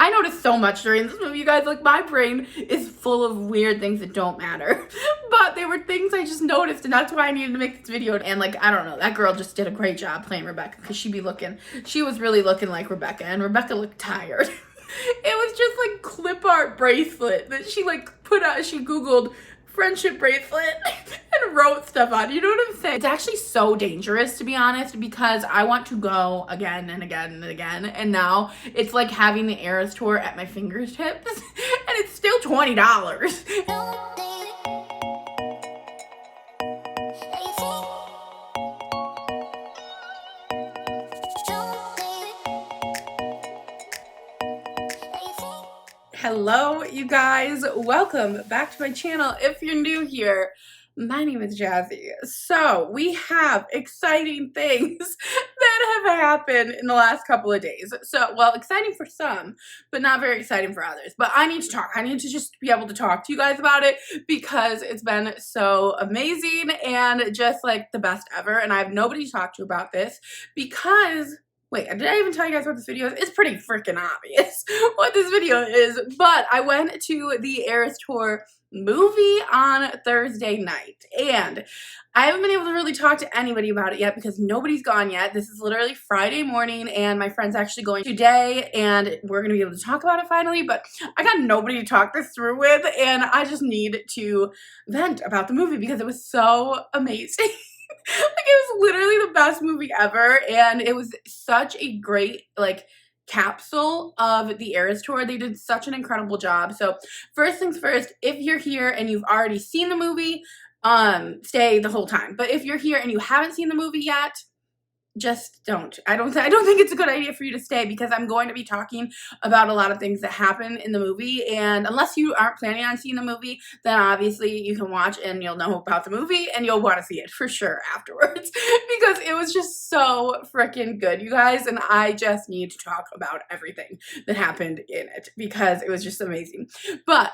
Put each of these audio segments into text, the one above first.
I noticed so much during this movie, you guys. Like, my brain is full of weird things that don't matter. But they were things I just noticed, and that's why I needed to make this video. And, like, I don't know, that girl just did a great job playing Rebecca, because she was really looking like Rebecca, and Rebecca looked tired. It was just, like, clip art bracelet that she, like, put out. She Googled friendship bracelet and wrote stuff on. You know what I'm saying? It's actually so dangerous, to be honest, because I want to go again and again and again, and now it's like having the ERAS tour at my fingertips, and it's still $20. Hello, you guys. Welcome back to my channel. If you're new here, my name is Jazzy. So we have exciting things that have happened in the last couple of days. So, well, exciting for some, but not very exciting for others. But I need to talk. I need to just be able to talk to you guys about it because it's been so amazing and just like the best ever. And I have nobody to talk to about this because... Wait, did I even tell you guys what this video is? It's pretty freaking obvious what this video is, but I went to the ERAS tour movie on Thursday night, and I haven't been able to really talk to anybody about it yet because nobody's gone yet. This is literally Friday morning, and my friend's actually going today, and we're going to be able to talk about it finally, but I got nobody to talk this through with, and I just need to vent about the movie because it was so amazing. Like, it was literally the best movie ever, and it was such a great, like, capsule of the ERAS tour. They did such an incredible job. So, first things first, if you're here and you've already seen the movie, stay the whole time. But if you're here and you haven't seen the movie yet, just don't. I don't think it's a good idea for you to stay because I'm going to be talking about a lot of things that happen in the movie, and unless you aren't planning on seeing the movie, then obviously you can watch and you'll know about the movie and you'll want to see it for sure afterwards because it was just so freaking good, you guys, and I just need to talk about everything that happened in it because it was just amazing. But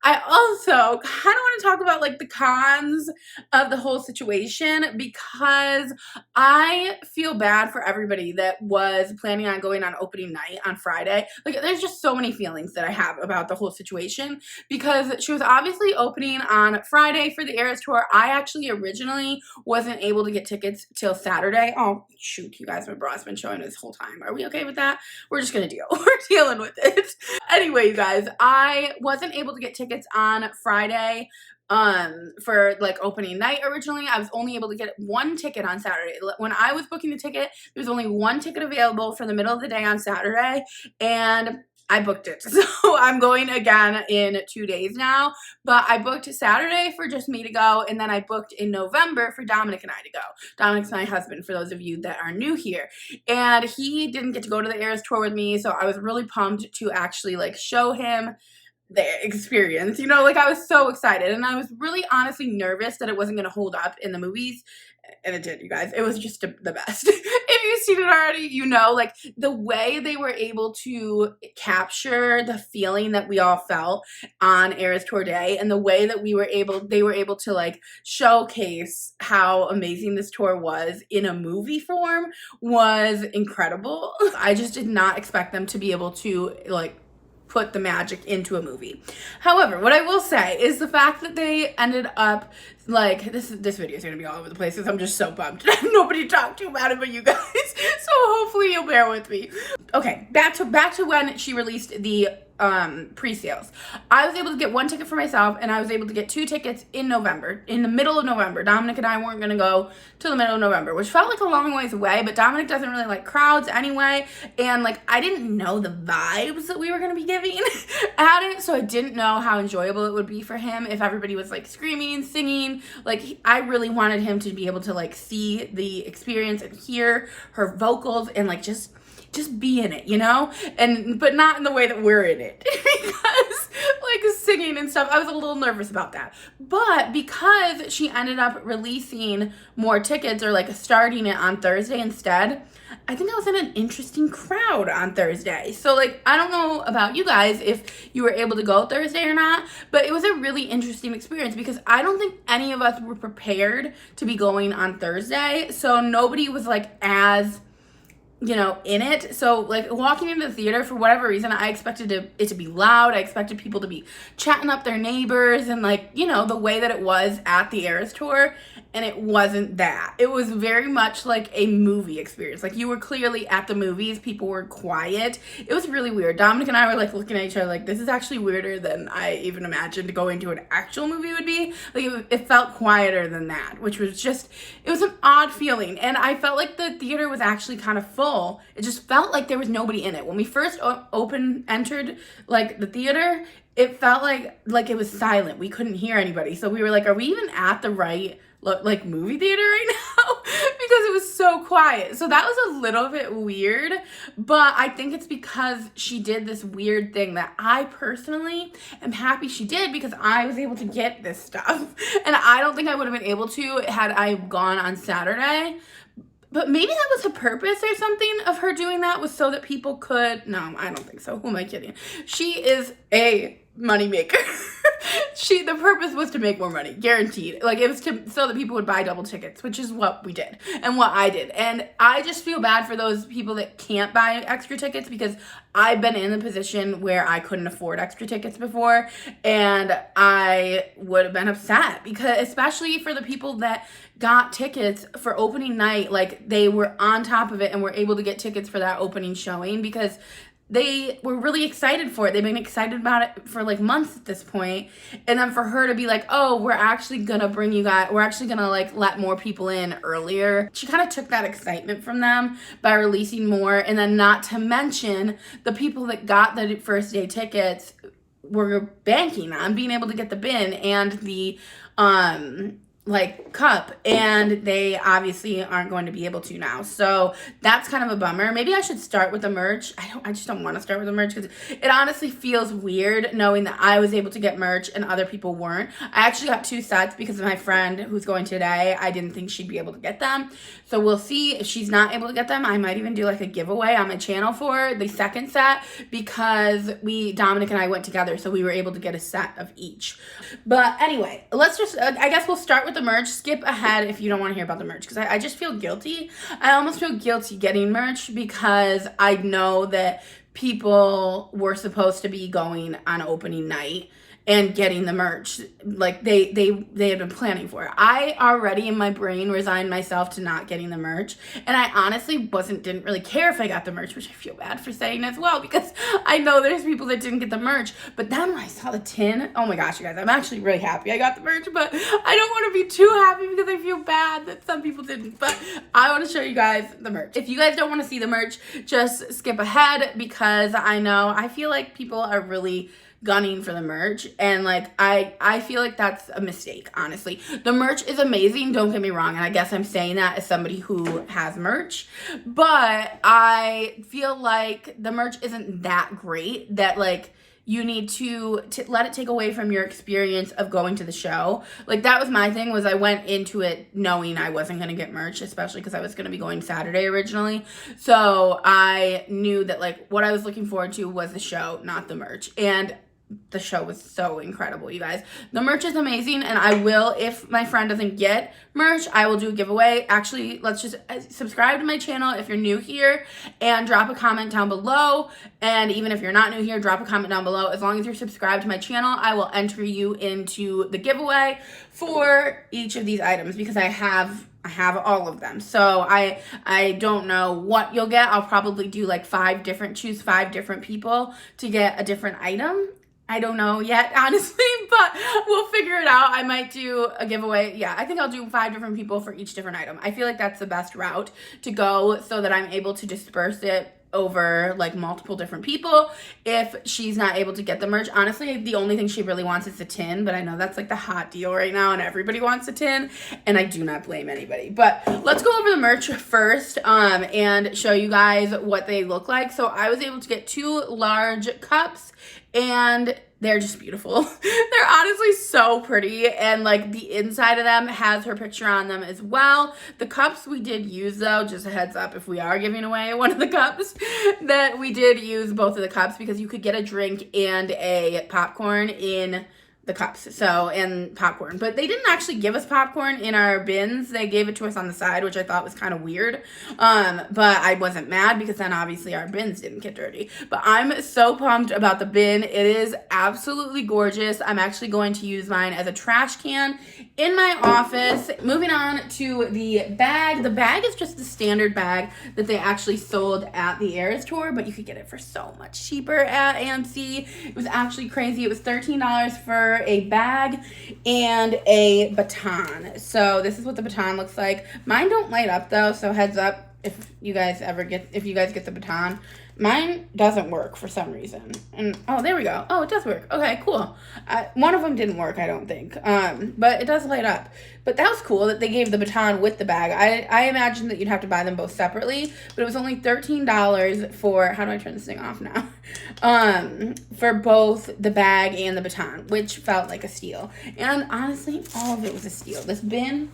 I also kind of want to talk about like the cons of the whole situation because I feel bad for everybody that was planning on going on opening night on Friday. Like, there's just so many feelings that I have about the whole situation because she was obviously opening on Friday for the ERAS tour. I actually originally wasn't able to get tickets till Saturday. Oh, shoot, you guys, my bra's been showing this whole time. Are we okay with that? We're just gonna deal. We're dealing with it. Anyway, you guys, I wasn't able to get tickets on Friday for like opening night originally. I was only able to get one ticket on Saturday. When I was booking the ticket, there was only one ticket available for the middle of the day on Saturday, and I booked it. So I'm going again in 2 days now, but I booked Saturday for just me to go, and then I booked in November for Dominic and I to go. Dominic's my husband, for those of you that are new here, and he didn't get to go to the ERAS tour with me, so I was really pumped to actually like show him the experience, you know, like I was so excited, and I was really honestly nervous that it wasn't going to hold up in the movies, and it did, you guys. It was just the best. If you've seen it already, you know, like the way they were able to capture the feeling that we all felt on ERAS tour day, and the way that they were able to like showcase how amazing this tour was in a movie form was incredible. I just did not expect them to be able to like put the magic into a movie. However, what I will say is the fact that they ended up like this video is gonna be all over the place because I'm just so bummed. I have nobody to talk to about it but you guys. So hopefully you'll bear with me. Okay, back to when she released the pre-sales. I was able to get one ticket for myself, and I was able to get 2 tickets in November, in the middle of November. Dominic and I weren't gonna go till the middle of November, which felt like a long ways away, but Dominic doesn't really like crowds anyway, and like I didn't know the vibes that we were gonna be giving at it, so I didn't know how enjoyable it would be for him if everybody was like screaming, singing. Like, I really wanted him to be able to like see the experience and hear her vocals and like just be in it, you know? But not in the way that we're in it. Because like singing and stuff, I was a little nervous about that. But because she ended up releasing more tickets or like starting it on Thursday instead, I think I was in an interesting crowd on Thursday. So like, I don't know about you guys if you were able to go Thursday or not, but it was a really interesting experience because I don't think any of us were prepared to be going on Thursday. So nobody was like as in it. So like walking into the theater, for whatever reason, I expected it to be loud. I expected people to be chatting up their neighbors and like, the way that it was at the ERAS tour. And it wasn't that. It was very much like a movie experience. Like you were clearly at the movies. People were quiet. It was really weird. Dominic and I were like looking at each other like, this is actually weirder than I even imagined going to an actual movie would be. Like it felt quieter than that, which was just, it was an odd feeling. And I felt like the theater was actually kind of full. It just felt like there was nobody in it. When we first entered like the theater, it felt like it was silent. We couldn't hear anybody. So we were like, are we even at the right like movie theater right now? Because it was so quiet. So that was a little bit weird, but I think it's because she did this weird thing that I personally am happy she did, because I was able to get this stuff. And I don't think I would have been able to had I gone on Saturday. But maybe that was the purpose or something of her doing that, was so that people could, no, I don't think so. Who am I kidding? She is a moneymaker. The purpose was to make more money, guaranteed. Like it was so that people would buy double tickets, which is what we did and what I did. And I just feel bad for those people that can't buy extra tickets, because I've been in the position where I couldn't afford extra tickets before, and I would have been upset, because especially for the people that got tickets for opening night, like they were on top of it and were able to get tickets for that opening showing, because they were really excited for it. They've been excited about it for like months at this point. And then for her to be like, oh, we're actually gonna like let more people in earlier. She kind of took that excitement from them by releasing more. And then not to mention the people that got the first day tickets were banking on being able to get the bin and the like cup, and they obviously aren't going to be able to now. So that's kind of a bummer. Maybe I should start with the merch. I just don't want to start with the merch, because it honestly feels weird knowing that I was able to get merch and other people weren't. I actually got 2 sets because of my friend who's going today. I didn't think she'd be able to get them. So we'll see. If she's not able to get them, I might even do like a giveaway on my channel for the second set, because Dominic and I went together, so we were able to get a set of each. But anyway, let's just, I guess we'll start with the merch. Skip ahead if you don't want to hear about the merch, because I just feel guilty. I almost feel guilty getting merch, because I know that people were supposed to be going on opening night and getting the merch. Like they had been planning for it. I already in my brain resigned myself to not getting the merch, and I honestly didn't really care if I got the merch, which I feel bad for saying as well, because I know there's people that didn't get the merch. But then when I saw the tin, oh my gosh, you guys, I'm actually really happy I got the merch, but I don't want to be too happy because I feel bad that some people didn't. But I want to show you guys the merch. If you guys don't want to see the merch, just skip ahead, because I feel like people are really gunning for the merch, and like I feel like that's a mistake, honestly. The merch is amazing, don't get me wrong, and I guess I'm saying that as somebody who has merch, but I feel like the merch isn't that great that like you need to let it take away from your experience of going to the show. Like that was my thing, was I went into it knowing I wasn't going to get merch, especially because I was going to be going Saturday originally. So I knew that like what I was looking forward to was the show, not the merch. And the show was so incredible, you guys. The merch is amazing, and I will, if my friend doesn't get merch, I will do a giveaway. Actually, let's just subscribe to my channel if you're new here, and drop a comment down below. And even if you're not new here, drop a comment down below. As long as you're subscribed to my channel, I will enter you into the giveaway for each of these items, because I have all of them. So I don't know what you'll get. I'll probably do like choose 5 different people to get a different item. I don't know yet, honestly, but we'll figure it out. I might do a giveaway. Yeah, I think I'll do 5 different people for each different item. I feel like that's the best route to go, so that I'm able to disperse it over like multiple different people if she's not able to get the merch. Honestly, the only thing she really wants is the tin, but I know that's like the hot deal right now and everybody wants a tin, and I do not blame anybody. But let's go over the merch first and show you guys what they look like. So I was able to get 2 large cups, and they're just beautiful. They're honestly so pretty, and like the inside of them has her picture on them as well. The cups we did use, though, just a heads up, if we are giving away one of the cups, that we did use both of the cups, because you could get a drink and a popcorn in the cups, so, and popcorn. But they didn't actually give us popcorn in our bins. They gave it to us on the side, which I thought was kind of weird. But I wasn't mad because then obviously our bins didn't get dirty. But I'm so pumped about the bin. It is absolutely gorgeous. I'm actually going to use mine as a trash can in my office. Moving on to the bag. The bag is just the standard bag that they actually sold at the ERAS tour, but you could get it for so much cheaper at AMC. It was actually crazy. It was $13 for a bag and a baton. So this is what the baton looks like. Mine don't light up though, so heads up if you guys get the baton. Mine doesn't work for some reason. And oh, there we go. Oh, it does work. Okay, cool. One of them didn't work, I don't think. But it does light up. But that was cool that they gave the baton with the bag. I imagined that you'd have to buy them both separately, but it was only $13 for, how do I turn this thing off now? For both the bag and the baton, which felt like a steal. And honestly, all of it was a steal. This bin,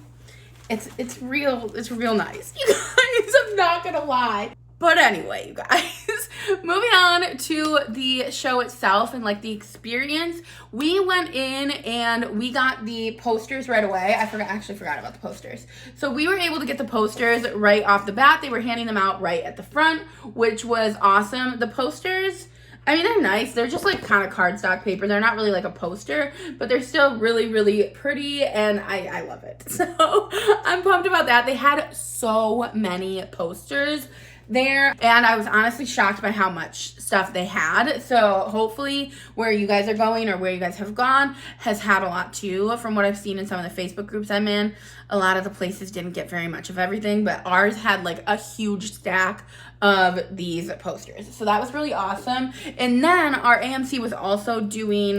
it's real nice. You guys, I'm not gonna lie. But anyway, you guys, moving on to the show itself and like the experience, we went in and we got the posters right away. I actually forgot about the posters. So we were able to get the posters right off the bat. They were handing them out right at the front, which was awesome. The posters, I mean, they're nice. They're just like kind of cardstock paper. They're not really like a poster, but they're still really, really pretty, and I love it. So I'm pumped about that. They had so many posters there, and I was honestly shocked by how much stuff they had. So hopefully where you guys are going or where you guys have gone has had a lot too. From what I've seen in some of the Facebook groups I'm in, a lot of the places didn't get very much of everything, but ours had like a huge stack of these posters. So that was really awesome. And then our AMC was also doing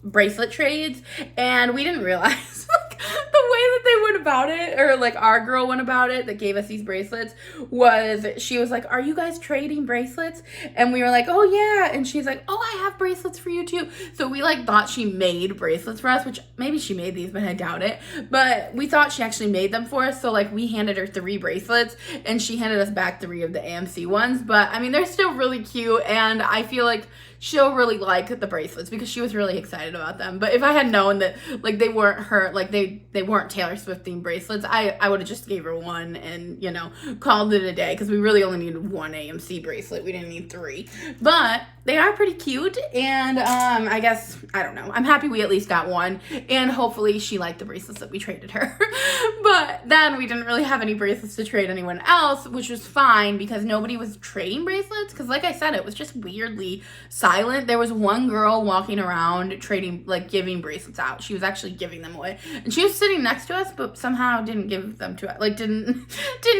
bracelet trades, and we didn't realize like the way that they went about it, or like our girl went about it that gave us these bracelets, was she was like, "Are you guys trading bracelets?" And we were like, "Oh yeah." And she's like, "Oh, I have bracelets for you too." So we like thought she made bracelets for us, which maybe she made these, but I doubt it. But we thought she actually made them for us. So like we handed her 3 bracelets and she handed us back 3 of the AMC ones. But I mean, they're still really cute, and I feel like she'll really like the bracelets because she was really excited about them. But if I had known that like they weren't her, like they weren't Taylor Swift themed bracelets, I would have just gave her 1 and, you know, called it a day, because we really only needed 1 AMC bracelet. We didn't need 3. But they are pretty cute, and I guess, I don't know, I'm happy we at least got 1, and hopefully she liked the bracelets that we traded her. But then we didn't really have any bracelets to trade anyone else, which was fine because nobody was trading bracelets, because like I said, it was just weirdly silent. There was one girl walking around trading, like giving bracelets out. She was actually giving them away, and she was sitting next to us, but somehow didn't give them to us, like didn't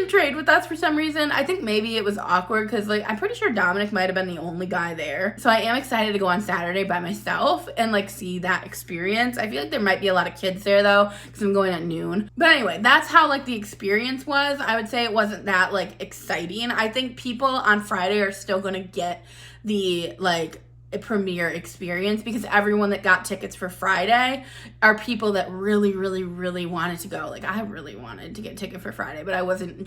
trade with us for some reason. I think maybe it was awkward because like I'm pretty sure Dominic might have been the only guy there. So I am excited to go on Saturday by myself and like see that experience. I feel like there might be a lot of kids there though, because I'm going at noon. But anyway, that's how like the experience was. I would say it wasn't that like exciting. I think people on Friday are still gonna get the like a premiere experience, because everyone that got tickets for Friday are people that really, really, really wanted to go. Like I really wanted to get a ticket for Friday, but I wasn't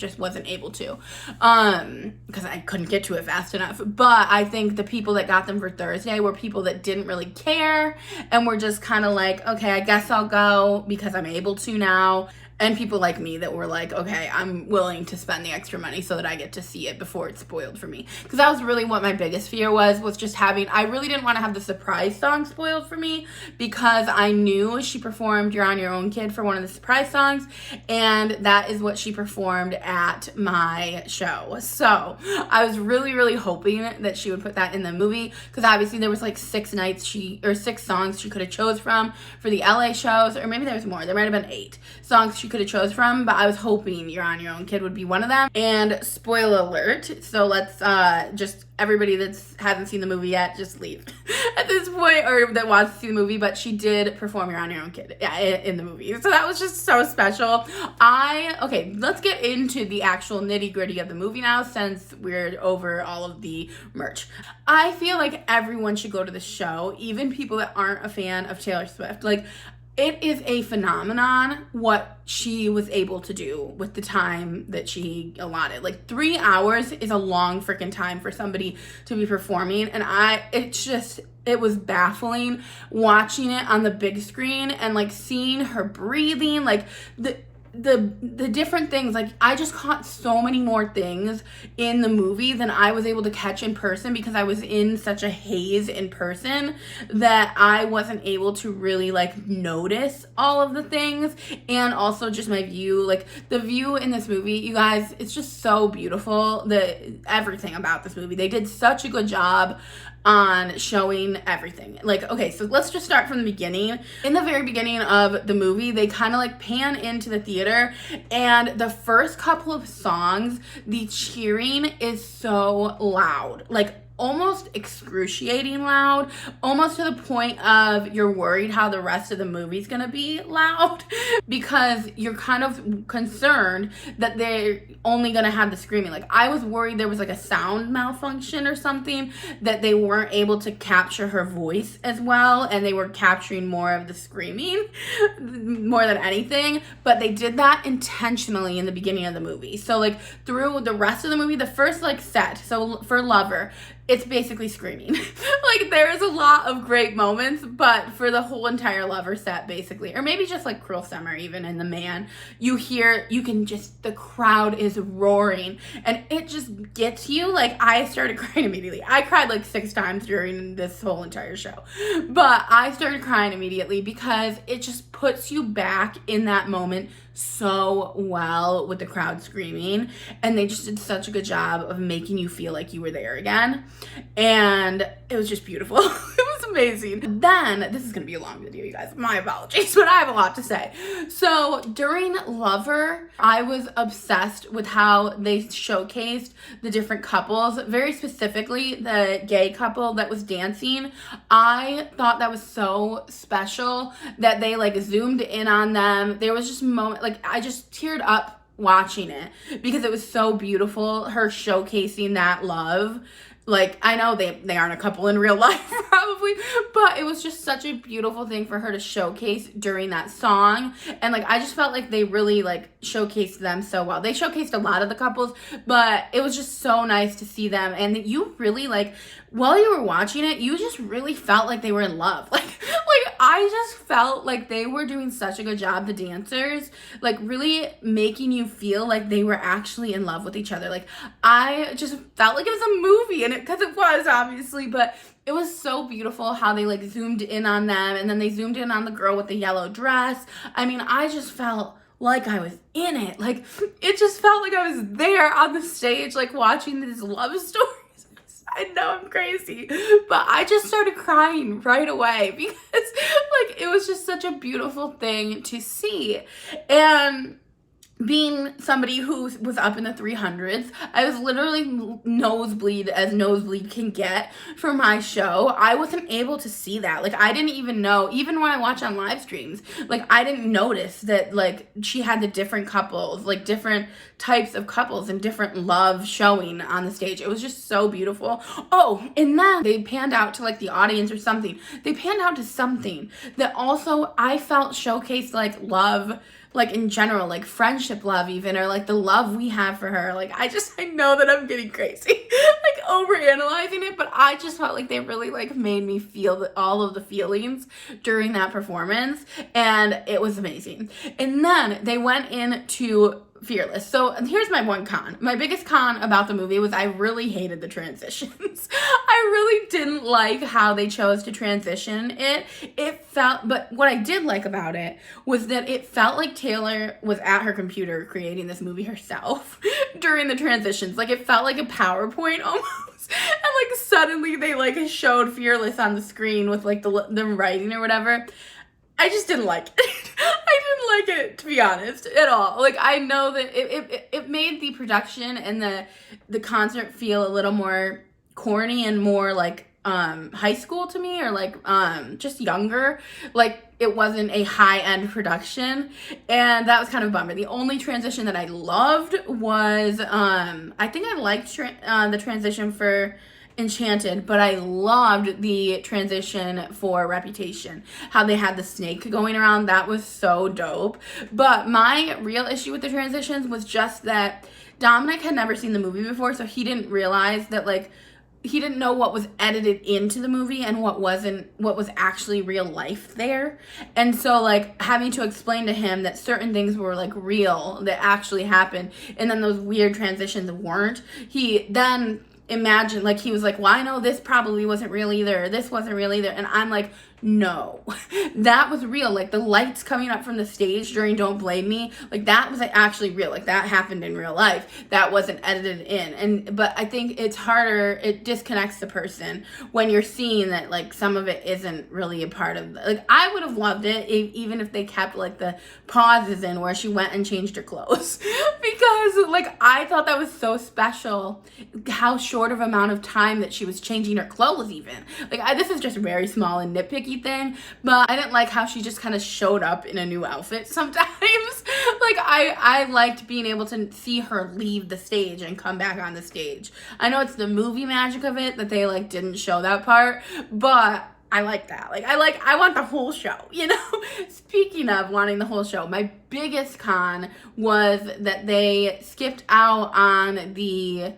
able to, because I couldn't get to it fast enough. But I think the people that got them for Thursday were people that didn't really care and were just kind of like, okay, I guess I'll go because I'm able to now. And people like me that were like, okay, I'm willing to spend the extra money so that I get to see it before it's spoiled for me. Because that was really what my biggest fear was just having, I really didn't want to have the surprise song spoiled for me, because I knew she performed You're on Your Own Kid for one of the surprise songs, and that is what she performed at my show. So I was really, really hoping that she would put that in the movie, because obviously there was like 6 songs she could have chose from for the LA shows, or maybe there was more. There might have been 8 songs she could have chose from, but I was hoping You're on Your Own Kid would be one of them. And spoiler alert, so let's just, everybody that hasn't seen the movie yet, just leave at this point, or that wants to see the movie. But she did perform You're on Your Own Kid in the movie, so that was just so special. Okay, let's get into the actual nitty-gritty of the movie now, since we're over all of the merch. I feel like everyone should go to the show, even people that aren't a fan of Taylor Swift. Like, it is a phenomenon what she was able to do with the time that she allotted. Like 3 hours is a long freaking time for somebody to be performing, and it's just it was baffling watching it on the big screen and like seeing her breathing, like the different things. Like I just caught so many more things in the movie than I was able to catch in person, because I was in such a haze in person that I wasn't able to really like notice all of the things. And also just my view, like the view in this movie, you guys, it's just so beautiful. Everything about this movie, they did such a good job on showing everything. Like, okay, so let's just start from the beginning. In the very beginning of the movie, they kind of like pan into the theater, and the first couple of songs, the cheering is so loud, like almost excruciating loud, almost to the point of you're worried how the rest of the movie's gonna be loud, because you're kind of concerned that they're only gonna have the screaming. Like I was worried there was like a sound malfunction or something, that they weren't able to capture her voice as well and they were capturing more of the screaming more than anything. But they did that intentionally in the beginning of the movie. So like through the rest of the movie, the first like set, so for Lover, it's basically screaming. Like there is a lot of great moments, but for the whole entire Lover set basically, or maybe just like Cruel Summer even in The Man, you can just, the crowd is roaring and it just gets you. Like I started crying immediately. I cried like 6 times during this whole entire show, but I started crying immediately because it just puts you back in that moment so well with the crowd screaming, and they just did such a good job of making you feel like you were there again, and it was just beautiful. It was amazing. Then, this is gonna be a long video, you guys, my apologies, but I have a lot to say. So during Lover, I was obsessed with how they showcased the different couples, very specifically the gay couple that was dancing. I thought that was so special that they like zoomed in on them. There was just a moment, like I just teared up watching it because it was so beautiful, her showcasing that love. Like I know they aren't a couple in real life probably, but it was just such a beautiful thing for her to showcase during that song. And like I just felt like they really like showcased them so well. They showcased a lot of the couples, but it was just so nice to see them. And you really like, while you were watching it, you just really felt like they were in love. Like I just felt like they were doing such a good job, the dancers, like really making you feel like they were actually in love with each other. Like I just felt like it was a movie, and because it was obviously, but it was so beautiful how they like zoomed in on them, and then they zoomed in on the girl with the yellow dress. I mean, I just felt like I was in it. Like it just felt like I was there on the stage, like watching these love stories. I know I'm crazy, but I just started crying right away because like it was just such a beautiful thing to see. And being somebody who was up in the 300s, I was literally nosebleed as nosebleed can get for my show. I wasn't able to see that. Like I didn't even know, even when I watch on live streams, like I didn't notice that like she had the different couples, like different types of couples and different love showing on the stage. It was just so beautiful. Oh, and then they panned out to like the audience or something. They panned out to something that also I felt showcased like love, like in general, like friendship love even, or like the love we have for her. Like I know that I'm getting crazy, like overanalyzing it, but I just felt like they really like made me feel all of the feelings during that performance, and it was amazing. And then they went into Fearless. So here's my one con. My biggest con about the movie was I really hated the transitions. I really didn't like how they chose to transition it. But what I did like about it was that it felt like Taylor was at her computer creating this movie herself during the transitions. Like it felt like a PowerPoint almost. And like suddenly they like showed Fearless on the screen with like the writing or whatever. I just didn't like it. I didn't like it, to be honest, at all. Like I know that it made the production and the concert feel a little more corny and more like high school to me, or like just younger. Like it wasn't a high-end production, and that was kind of a bummer. The only transition that I loved was I think I liked the transition for Enchanted, but I loved the transition for Reputation. How they had the snake going around, that was so dope. But my real issue with the transitions was just that Dominic had never seen the movie before, so he didn't realize that like he didn't know what was edited into the movie and what wasn't, what was actually real life there. And so like having to explain to him that certain things were like real, that actually happened, and then those weird transitions weren't, he then imagined, like he was like, well, I know this probably wasn't real either, or this wasn't real either. And I'm like, no, that was real. Like the lights coming up from the stage during Don't Blame Me, like that was like actually real. Like that happened in real life. That wasn't edited in. But I think it's harder, it disconnects the person when you're seeing that like some of it isn't really a part of like, I would have loved it even if they kept like the pauses in where she went and changed her clothes because like I thought that was so special, how short of amount of time that she was changing her clothes even. Like this is just very small and nitpicky thing, but I didn't like how she just kind of showed up in a new outfit sometimes. Like I liked being able to see her leave the stage and come back on the stage. I know it's the movie magic of it that they like didn't show that part, but I like that. Like I want the whole show, you know? Speaking of wanting the whole show, my biggest con was that they skipped out on the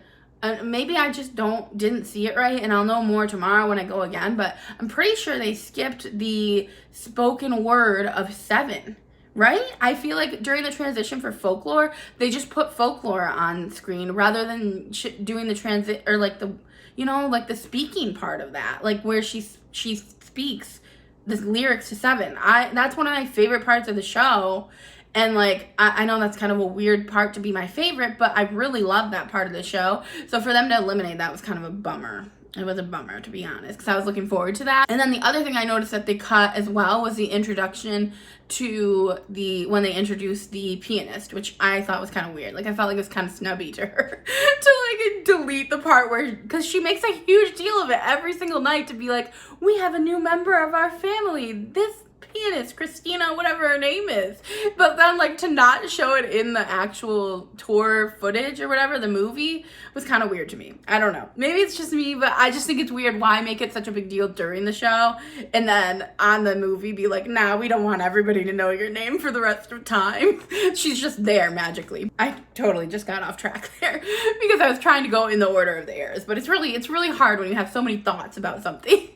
maybe I just didn't see it right, and I'll know more tomorrow when I go again, but I'm pretty sure they skipped the spoken word of 7, right? I feel like during the transition for Folklore, they just put Folklore on screen rather than doing the transit, or like the, you know, like the speaking part of that, like where she speaks the lyrics to 7. That's one of my favorite parts of the show. And like, I know that's kind of a weird part to be my favorite, but I really love that part of the show. So for them to eliminate that was kind of a bummer. It was a bummer, to be honest, because I was looking forward to that. And then the other thing I noticed that they cut as well was the introduction to when they introduced the pianist, which I thought was kind of weird. Like I felt like it was kind of snubby to her to like delete the part where, because she makes a huge deal of it every single night to be like, we have a new member of our family, this pianist, Christina, whatever her name is. But then like to not show it in the actual tour footage or whatever, the movie, was kind of weird to me. I don't know. Maybe it's just me, but I just think it's weird. Why make it such a big deal during the show and then on the movie be like, nah, we don't want everybody to know your name for the rest of time. She's just there magically. I totally just got off track there because I was trying to go in the order of the ERAS, but it's really hard when you have so many thoughts about something.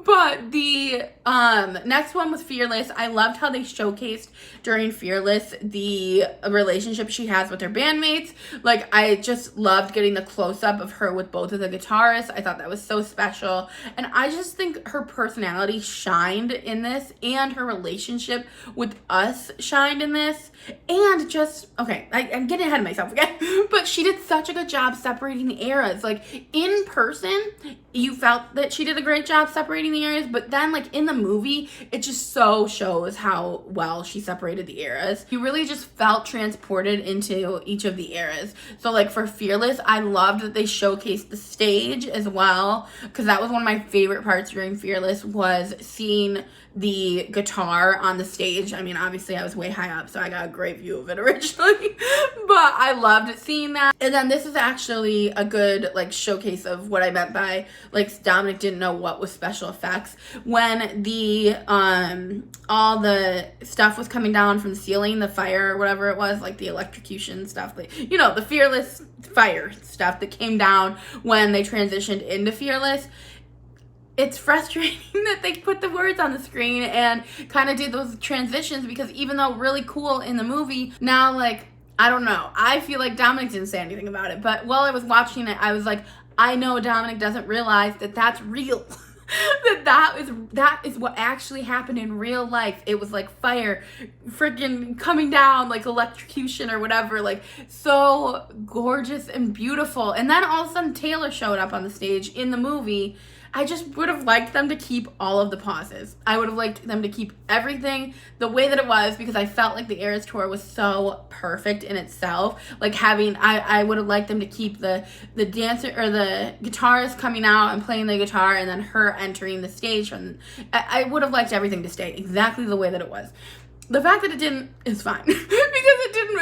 But the next one was Fearless. I loved how they showcased during Fearless the relationship she has with her bandmates. Like I just loved getting the close-up of her with both of the guitarists. I thought that was so special, and I just think her personality shined in this, and her relationship with us shined in this. And just, okay, I'm getting ahead of myself again, but she did such a good job separating the eras. Like in person, you felt that she did a great job separating the eras, but then like in the movie, it just so shows how well she separated the eras. You really just felt transported into each of the eras. So like for Fearless, I loved that they showcased the stage as well, because that was one of my favorite parts during Fearless, was seeing the guitar on the stage. I mean, obviously I was way high up, so I got a great view of it originally, but I loved seeing that. And then this is actually a good like showcase of what I meant by like Dominic didn't know what was special effects. When the all the stuff was coming down from the ceiling, the fire or whatever it was, like the electrocution stuff, like, you know, the Fearless fire stuff that came down when they transitioned into Fearless. It's frustrating that they put the words on the screen and kind of did those transitions, because even though really cool in the movie, now like, I don't know, I feel like Dominic didn't say anything about it, but while I was watching it, I was like, I know Dominic doesn't realize that that's real. that is what actually happened in real life. It was like fire freaking coming down, like electrocution or whatever, like so gorgeous and beautiful. And then all of a sudden Taylor showed up on the stage in the movie. I just would have liked them to keep all of the pauses. I would have liked them to keep everything the way that it was, because I felt like the ERAS tour was so perfect in itself. Like having, I would have liked them to keep the dancer or the guitarist coming out and playing the guitar, and then her entering the stage. And I would have liked everything to stay exactly the way that it was. The fact that it didn't is fine because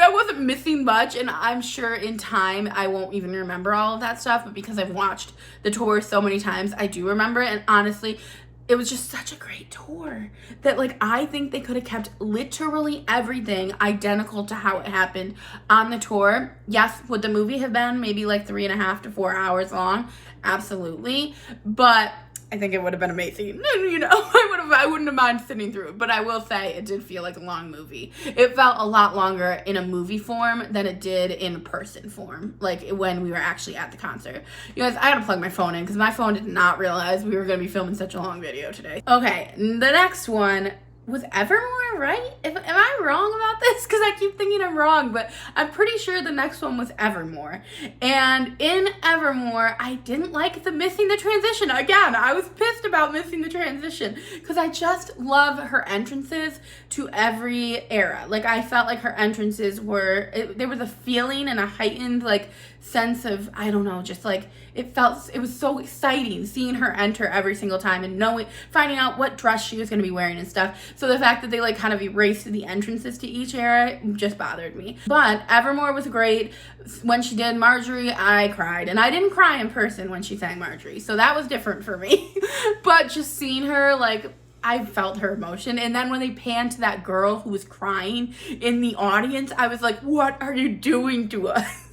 I wasn't missing much, and I'm sure in time I won't even remember all of that stuff, but because I've watched the tour so many times, I do remember it. And honestly, it was just such a great tour that, like, I think they could have kept literally everything identical to how it happened on the tour. Yes, would the movie have been maybe like 3.5 to 4 hours long? Absolutely. But I think it would have been amazing. You know, I wouldn't have minded sitting through it. But I will say it did feel like a long movie. It felt a lot longer in a movie form than it did in person form, like when we were actually at the concert. You guys, I gotta plug my phone in because my phone did not realize we were gonna be filming such a long video today. Okay, the next one was Evermore, right? Am I wrong about this? Because I keep thinking I'm wrong, but I'm pretty sure the next one was Evermore. And in Evermore, I didn't like missing the transition. Again, I was pissed about missing the transition because I just love her entrances to every era. Like, I felt like her entrances there was a feeling and a heightened, like, sense of, I don't know, just like, it was so exciting seeing her enter every single time and finding out what dress she was going to be wearing and stuff. So the fact that they, like, kind of erased the entrances to each era just bothered me. But Evermore was great. When she did Marjorie, I cried. And I didn't cry in person when she sang Marjorie, so that was different for me. But just seeing her, like, I felt her emotion. And then when they panned to that girl who was crying in the audience, I was like, what are you doing to us?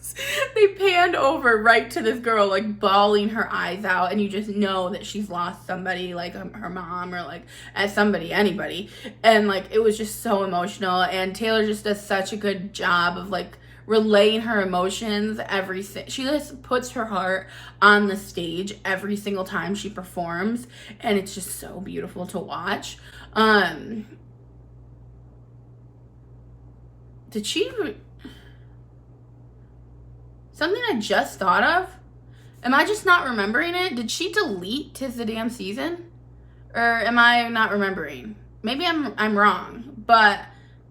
They panned over right to this girl, like, bawling her eyes out, and you just know that she's lost somebody, like her mom or, like, anybody. And, like, it was just so emotional. And Taylor just does such a good job of, like, relaying her emotions she just puts her heart on the stage every single time she performs, and it's just so beautiful to watch. Something I just thought of, am I just not remembering it? Did she delete 'Tis the Damn Season? Or am I not remembering? Maybe I'm wrong, but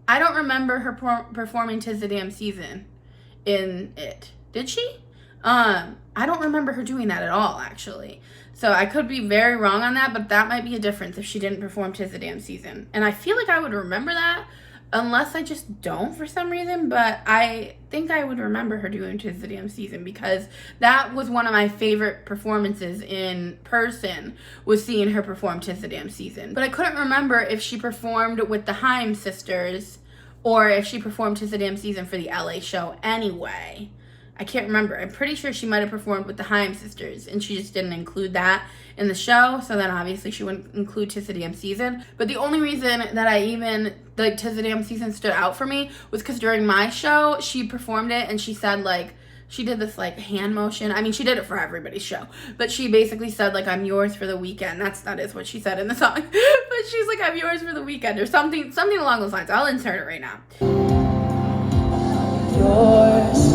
I don't remember her performing 'Tis the Damn Season in it. Did she? I don't remember her doing that at all, actually. So I could be very wrong on that, but that might be a difference if she didn't perform 'Tis the Damn Season. And I feel like I would remember that, unless I just don't for some reason, but I think I would remember her doing 'Tis the Damn Season because that was one of my favorite performances in person, was seeing her perform 'Tis the Damn Season. But I couldn't remember if she performed with the Haim sisters or if she performed 'Tis the Damn Season for the LA show anyway. I can't remember. I'm pretty sure she might have performed with the Haim sisters, and she just didn't include that in the show, so then obviously she wouldn't include 'Tis the Damn Season. But the only reason that the 'Tis the Damn Season stood out for me was because during my show, she performed it, and she said, like, she did this, like, hand motion. I mean, she did it for everybody's show, but she basically said, like, I'm yours for the weekend. That is what she said in the song. But she's like, I'm yours for the weekend, or something along those lines. I'll insert it right now. Yours.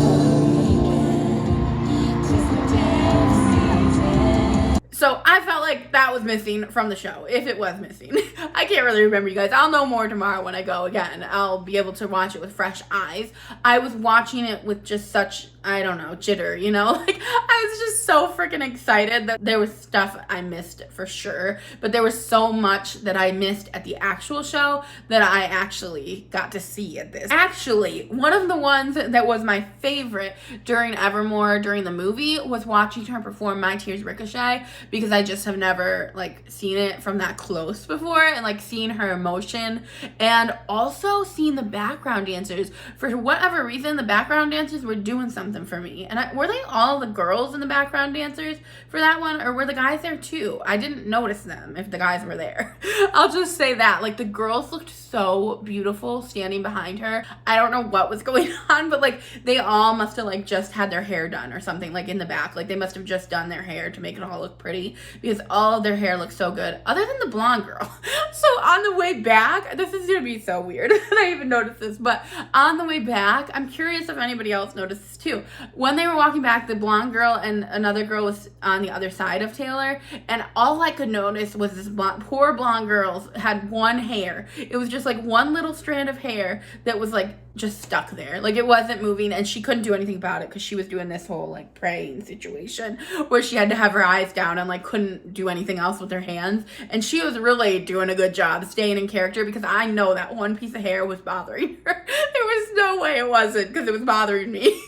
So I felt like that was missing from the show, if it was missing. I can't really remember, you guys. I'll know more tomorrow when I go again. I'll be able to watch it with fresh eyes. I was watching it with just such, I don't know, jitter, you know? Like, I was just so freaking excited that there was stuff I missed for sure. But there was so much that I missed at the actual show that I actually got to see at this. Actually, one of the ones that was my favorite during Evermore, during the movie, was watching her perform My Tears Ricochet, because I just have never, like, seen it from that close before, and, like, seeing her emotion, and also seeing the background dancers. For whatever reason, the background dancers were doing something for me. And were they all the girls in the background dancers for that one, or were the guys there too? I didn't notice them if the guys were there. I'll just say that. Like, the girls looked so beautiful standing behind her. I don't know what was going on, but, like, they all must have, like, just had their hair done or something, like, in the back. Like, they must have just done their hair to make it all look pretty, because all of their hair looks so good, other than the blonde girl. So on the way back, this is gonna be so weird that I even noticed this, but on the way back, I'm curious if anybody else noticed this too. When they were walking back, the blonde girl and another girl was on the other side of Taylor, and all I could notice was this poor blonde girl had one hair. It was just like one little strand of hair that was, like, just stuck there. Like, it wasn't moving, and she couldn't do anything about it because she was doing this whole, like, praying situation where she had to have her eyes down and, like, couldn't do anything else with her hands. And she was really doing a good job staying in character, because I know that one piece of hair was bothering her. There was no way it wasn't, because it was bothering me.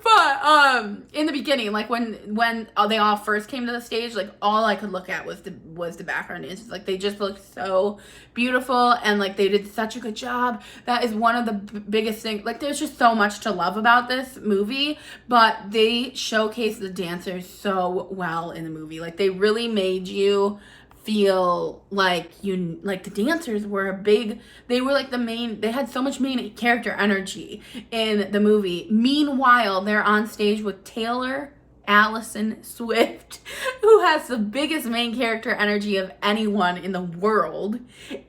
But in the beginning, like when they all first came to the stage, like all I could look at was the background dancers. Like they just looked so beautiful, and like they did such a good job. That is one of the biggest things. Like there's just so much to love about this movie, but they showcased the dancers so well in the movie. Like they really made you feel like the dancers were they were like the main, they had so much main character energy in the movie. Meanwhile, they're on stage with Taylor Allison Swift, who has the biggest main character energy of anyone in the world,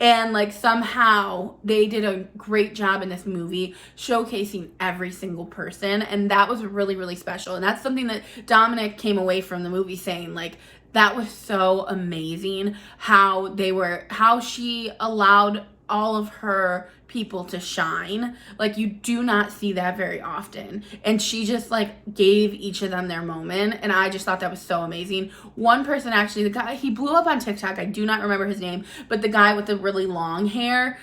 and like somehow they did a great job in this movie showcasing every single person, and that was really, really special. And that's something that Dominic came away from the movie saying, like, that was so amazing how she allowed all of her people to shine. Like you do not see that very often, and she just like gave each of them their moment, and I just thought that was so amazing. One person, actually, the guy, he blew up on TikTok, I do not remember his name, but the guy with the really long hair,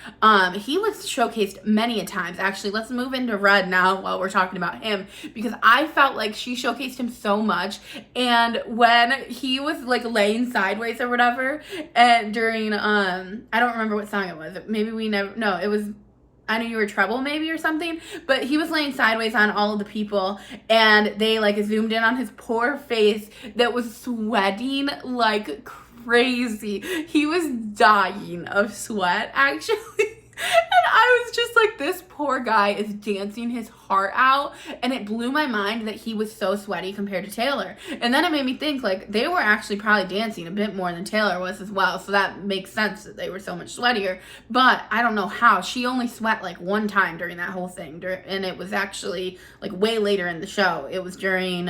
he was showcased many a times. Actually, let's move into Red now while we're talking about him, because I felt like she showcased him so much. And when he was like laying sideways or whatever, and during I don't remember what song it was, maybe it was I Knew You Were Trouble maybe or something, but he was laying sideways on all of the people, and they like zoomed in on his poor face that was sweating like crazy. He was dying of sweat, actually. And I was just like, this poor guy is dancing his heart out, and it blew my mind that he was so sweaty compared to Taylor. And then it made me think, like, they were actually probably dancing a bit more than Taylor was as well, so that makes sense that they were so much sweatier. But I don't know how. She only sweat like one time during that whole thing, and it was actually like way later in the show. It was during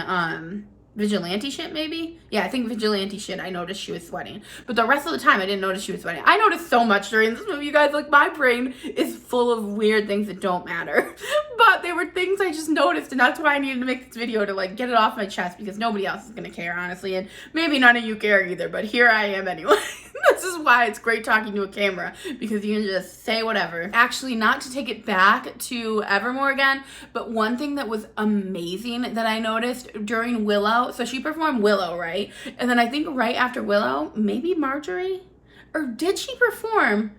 Vigilante shit, maybe? Yeah, I think Vigilante shit, I noticed she was sweating. But the rest of the time, I didn't notice she was sweating. I noticed so much during this movie, you guys. Like, my brain is full of weird things that don't matter. But they were things I just noticed, and that's why I needed to make this video, to, like, get it off my chest, because nobody else is gonna care, honestly. And maybe none of you care either, but here I am anyway. This is why it's great talking to a camera, because you can just say whatever. Actually, not to take it back to Evermore again, but one thing that was amazing that I noticed during Willow, so she performed Willow, right? And then I think right after Willow, maybe Marjorie? Or did she perform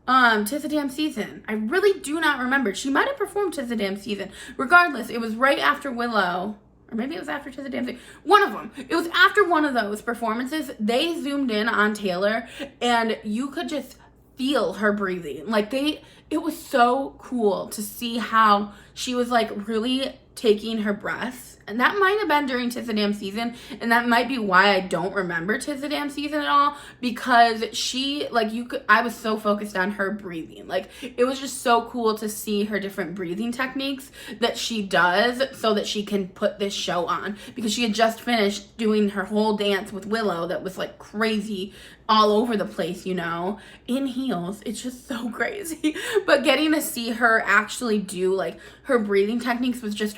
"'Tis the Damn Season"? I really do not remember. She might have performed "'Tis the Damn Season." Regardless, it was right after Willow. Or maybe it was after "'Tis the Damn Season." One of them. It was after one of those performances. They zoomed in on Taylor, and you could just feel her breathing. Like, it was so cool to see how she was, like, really taking her breaths. And that might have been during "'Tis the Damn Season," and that might be why I don't remember "'Tis the Damn Season" at all, because she, like, I was so focused on her breathing. Like, it was just so cool to see her different breathing techniques that she does so that she can put this show on, because she had just finished doing her whole dance with Willow that was, like, crazy all over the place, you know, in heels. It's just so crazy. But getting to see her actually do, like, her breathing techniques was just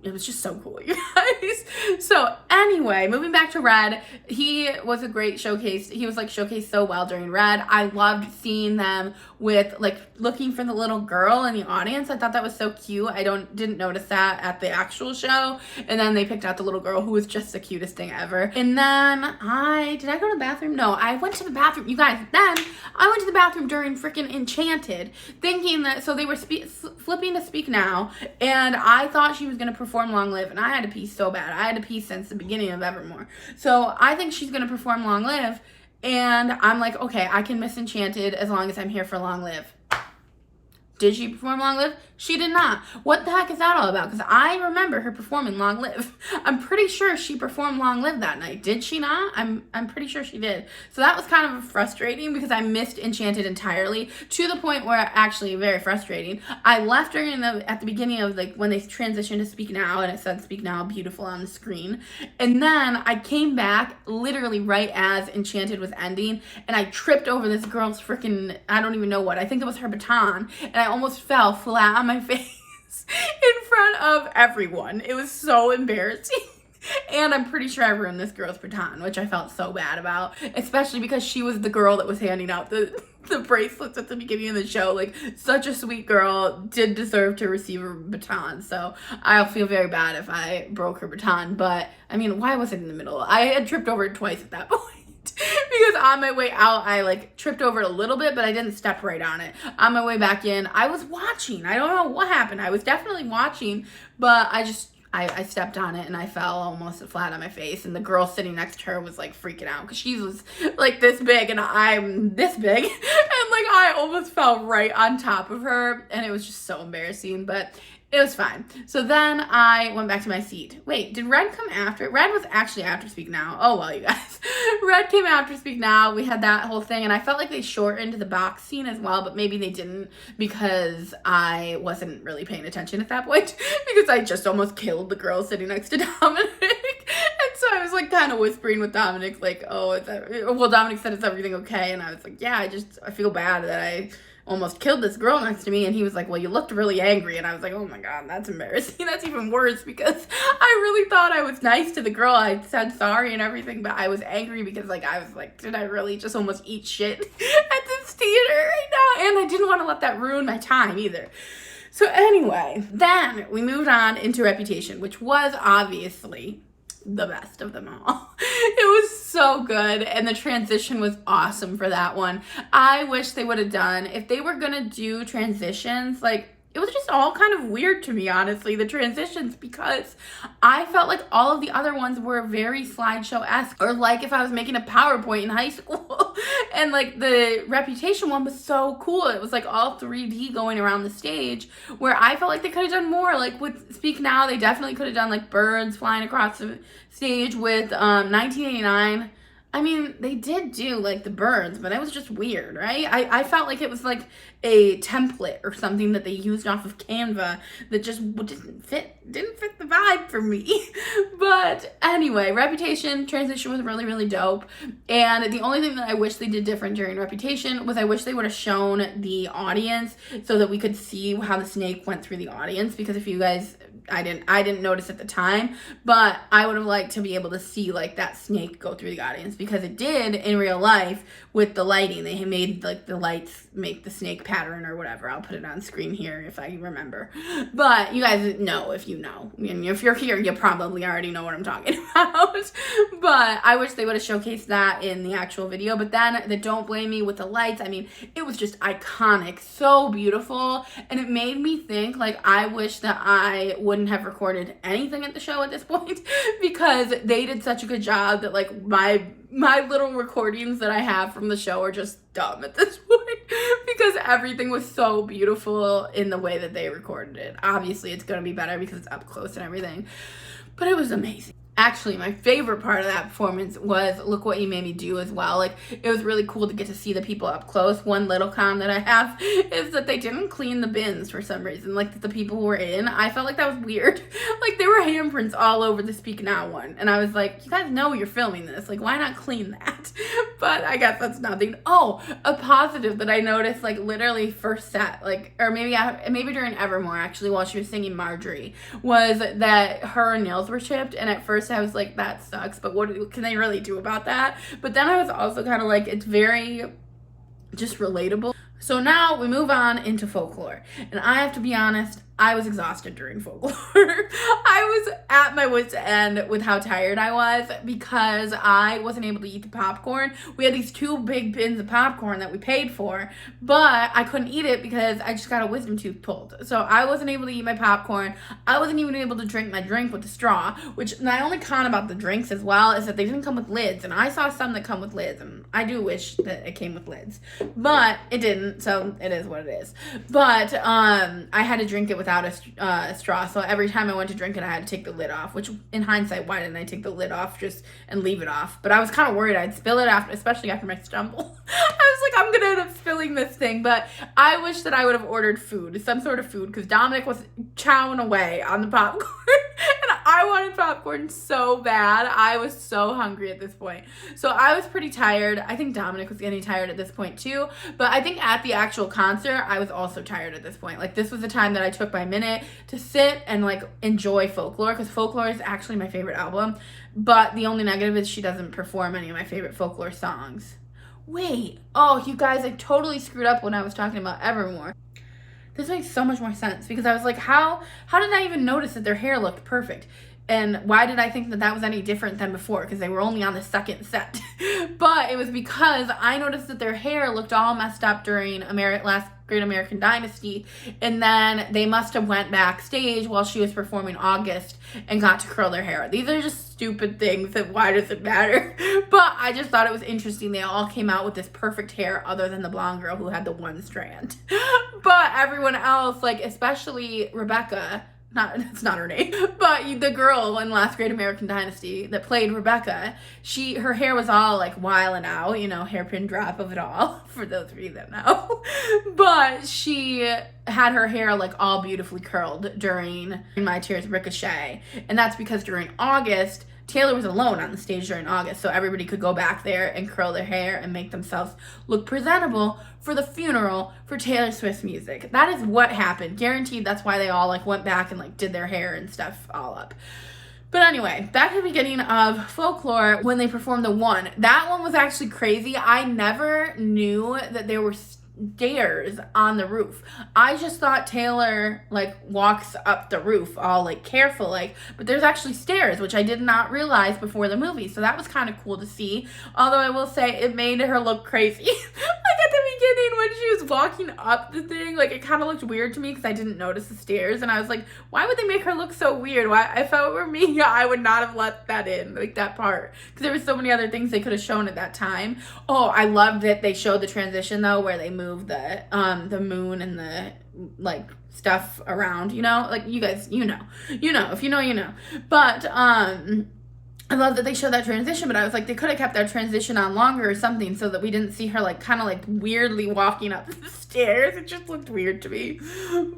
it was just so cool, you guys. So anyway, moving back to Red, he was a great showcase. He was like showcased so well during Red. I loved seeing them with like looking for the little girl in the audience. I thought that was so cute. I didn't notice that at the actual show. And then they picked out the little girl, who was just the cutest thing ever. And then did I go to the bathroom? No, I went to the bathroom, you guys. Then I went to the bathroom during freaking Enchanted, thinking that, so they were flipping to Speak Now, and I thought she was gonna perform Long Live, and I had to pee so bad. I had to pee since the beginning of Evermore. So I think she's gonna perform Long Live, and I'm like, okay, I can miss Enchanted as long as I'm here for Long Live. Did she perform Long Live? She did not. What the heck is that all about? Because I remember her performing Long Live. I'm pretty sure she performed Long Live that night. Did she not? I'm pretty sure she did. So that was kind of frustrating, because I missed Enchanted entirely, to the point where, actually very frustrating, I left her at the beginning of, like, when they transitioned to Speak Now, and it said Speak Now Beautiful on the screen. And then I came back literally right as Enchanted was ending, and I tripped over this girl's freaking, I don't even know what, I think it was her baton, and I almost fell flat on my face in front of everyone. It was so embarrassing. And I'm pretty sure I ruined this girl's baton, which I felt so bad about, especially because she was the girl that was handing out the the bracelets at the beginning of the show. Like, such a sweet girl, did deserve to receive her baton. So I'll feel very bad if I broke her baton. But I mean, why was it in the middle? I had tripped over it twice at that point. Because on my way out, I like tripped over it a little bit, but I didn't step right on it. On my way back in, I was watching. I don't know what happened. I was definitely watching, but I stepped on it and I fell almost flat on my face. And the girl sitting next to her was like freaking out because she was like this big and I'm this big. And like I almost fell right on top of her. And it was just so embarrassing, but it was fine. So then I went back to my seat. Wait, did Red come after? Red was actually after Speak Now. Oh, well, you guys. Red came after Speak Now. We had that whole thing. And I felt like they shortened the box scene as well. But maybe they didn't because I wasn't really paying attention at that point. Because I just almost killed the girl sitting next to Dominic. And so I was like kind of whispering with Dominic. Like, oh, Dominic said, is everything okay? And I was like, yeah, I feel bad that I almost killed this girl next to me. And he was like, well, you looked really angry. And I was like, oh my God, that's embarrassing. That's even worse because I really thought I was nice to the girl. I said sorry and everything, but I was angry because like I was like, did I really just almost eat shit at this theater right now? And I didn't want to let that ruin my time either. So anyway, then we moved on into Reputation, which was obviously the best of them all. It was so good, and the transition was awesome for that one. I wish they would have done, if they were gonna do transitions, like, it was just all kind of weird to me, honestly, the transitions, because I felt like all of the other ones were very slideshow-esque, or like if I was making a PowerPoint in high school. And like the Reputation one was so cool. It was like all 3D going around the stage, where I felt like they could have done more. Like with Speak Now, they definitely could have done like birds flying across the stage. With 1989, I mean, they did do like the birds, but it was just weird, right? I felt like it was like a template or something that they used off of Canva that just didn't fit the vibe for me. But anyway, Reputation transition was really, really dope. And the only thing that I wish they did different during Reputation was I wish they would have shown the audience so that we could see how the snake went through the audience. Because if you guys, I didn't notice at the time, but I would have liked to be able to see like that snake go through the audience, because it did in real life with the lighting. They made like the lights make the snake pattern or whatever. I'll put it on screen here if I remember. But you guys know if you know. I mean, if you're here, you probably already know what I'm talking about. But I wish they would have showcased that in the actual video. But then the Don't Blame Me with the lights, I mean, it was just iconic, so beautiful. And it made me think, like, I wish that I wouldn't have recorded anything at the show at this point, because they did such a good job that like my little recordings that I have from the show are just dumb at this point, because everything was so beautiful in the way that they recorded it. Obviously it's going to be better because it's up close and everything, but it was amazing. Actually, my favorite part of that performance was Look What You Made Me Do as well. Like, it was really cool to get to see the people up close. One little con that I have is that they didn't clean the bins for some reason. Like, that the people who were in, I felt like that was weird. Like, there were handprints all over the Speak Now one. And I was like, you guys know you're filming this. Like, why not clean that? But I guess that's nothing. Oh, a positive that I noticed, like, literally first set, like, or maybe during Evermore, actually, while she was singing Marjorie, was that her nails were chipped. And at first I was like, that sucks, but what can they really do about that? But then I was also kind of like, it's very just relatable. So now we move on into Folklore. And I have to be honest, I was exhausted during Folklore. I was at my wit's end with how tired I was, because I wasn't able to eat the popcorn. We had these 2 big bins of popcorn that we paid for, but I couldn't eat it because I just got a wisdom tooth pulled. So I wasn't able to eat my popcorn. I wasn't even able to drink my drink with the straw, which my only con about the drinks as well is that they didn't come with lids. And I saw some that come with lids, and I do wish that it came with lids, but it didn't, so it is what it is. But I had to drink it without a straw, so every time I went to drink it, I had to take the lid off, which in hindsight, why didn't I take the lid off just and leave it off? But I was kind of worried I'd spill it after, especially after my stumble. I was like, I'm gonna end up spilling this thing. But I wish that I would have ordered food, some sort of food, because Dominic was chowing away on the popcorn. And I wanted popcorn so bad. I was so hungry at this point. So I was pretty tired. I think Dominic was getting tired at this point too. But I think at the actual concert, I was also tired at this point. Like, this was the time that I took my minute to sit and like enjoy Folklore, because Folklore is actually my favorite album. But the only negative is she doesn't perform any of my favorite Folklore songs. Wait. Oh, you guys, I totally screwed up when I was talking about Evermore. This makes so much more sense because I was like, how did I even notice that their hair looked perfect? And why did I think that that was any different than before? Because they were only on the second set. But it was because I noticed that their hair looked all messed up during last Great American Dynasty. And then they must have went backstage while she was performing August and got to curl their hair. These are just stupid things that why does it matter? But I just thought it was interesting. They all came out with this perfect hair other than the blonde girl who had the one strand. But everyone else, like especially Rebecca, it's not her name, but the girl in Last Great American Dynasty that played Rebecca, her hair was all like wilding out, you know, hairpin drop of it all, for those of you that know. But she had her hair like all beautifully curled during My Tears Ricochet. And that's because during August, Taylor was alone on the stage during August, so everybody could go back there and curl their hair and make themselves look presentable for the funeral for Taylor Swift's music. That is what happened. Guaranteed that's why they all like went back and like did their hair and stuff all up. But anyway, back to the beginning of Folklore when they performed the one. That one was actually crazy. I never knew that there were stairs on the roof. I just thought Taylor like walks up the roof all like careful like, but there's actually stairs, which I did not realize before the movie. So that was kind of cool to see. Although I will say it made her look crazy. Like at the beginning when she was walking up the thing, like it kind of looked weird to me because I didn't notice the stairs and I was like, why would they make her look so weird? Why? If it were me, I would not have let that in, like that part, because there were so many other things they could have shown at that time. Oh, I loved that they showed the transition though, where they moved the moon and the like stuff around, you know, like you guys, you know, if you know, you know. But I love that they showed that transition, but I was like, they could have kept that transition on longer or something so that we didn't see her like kind of like weirdly walking up the stairs. It just looked weird to me,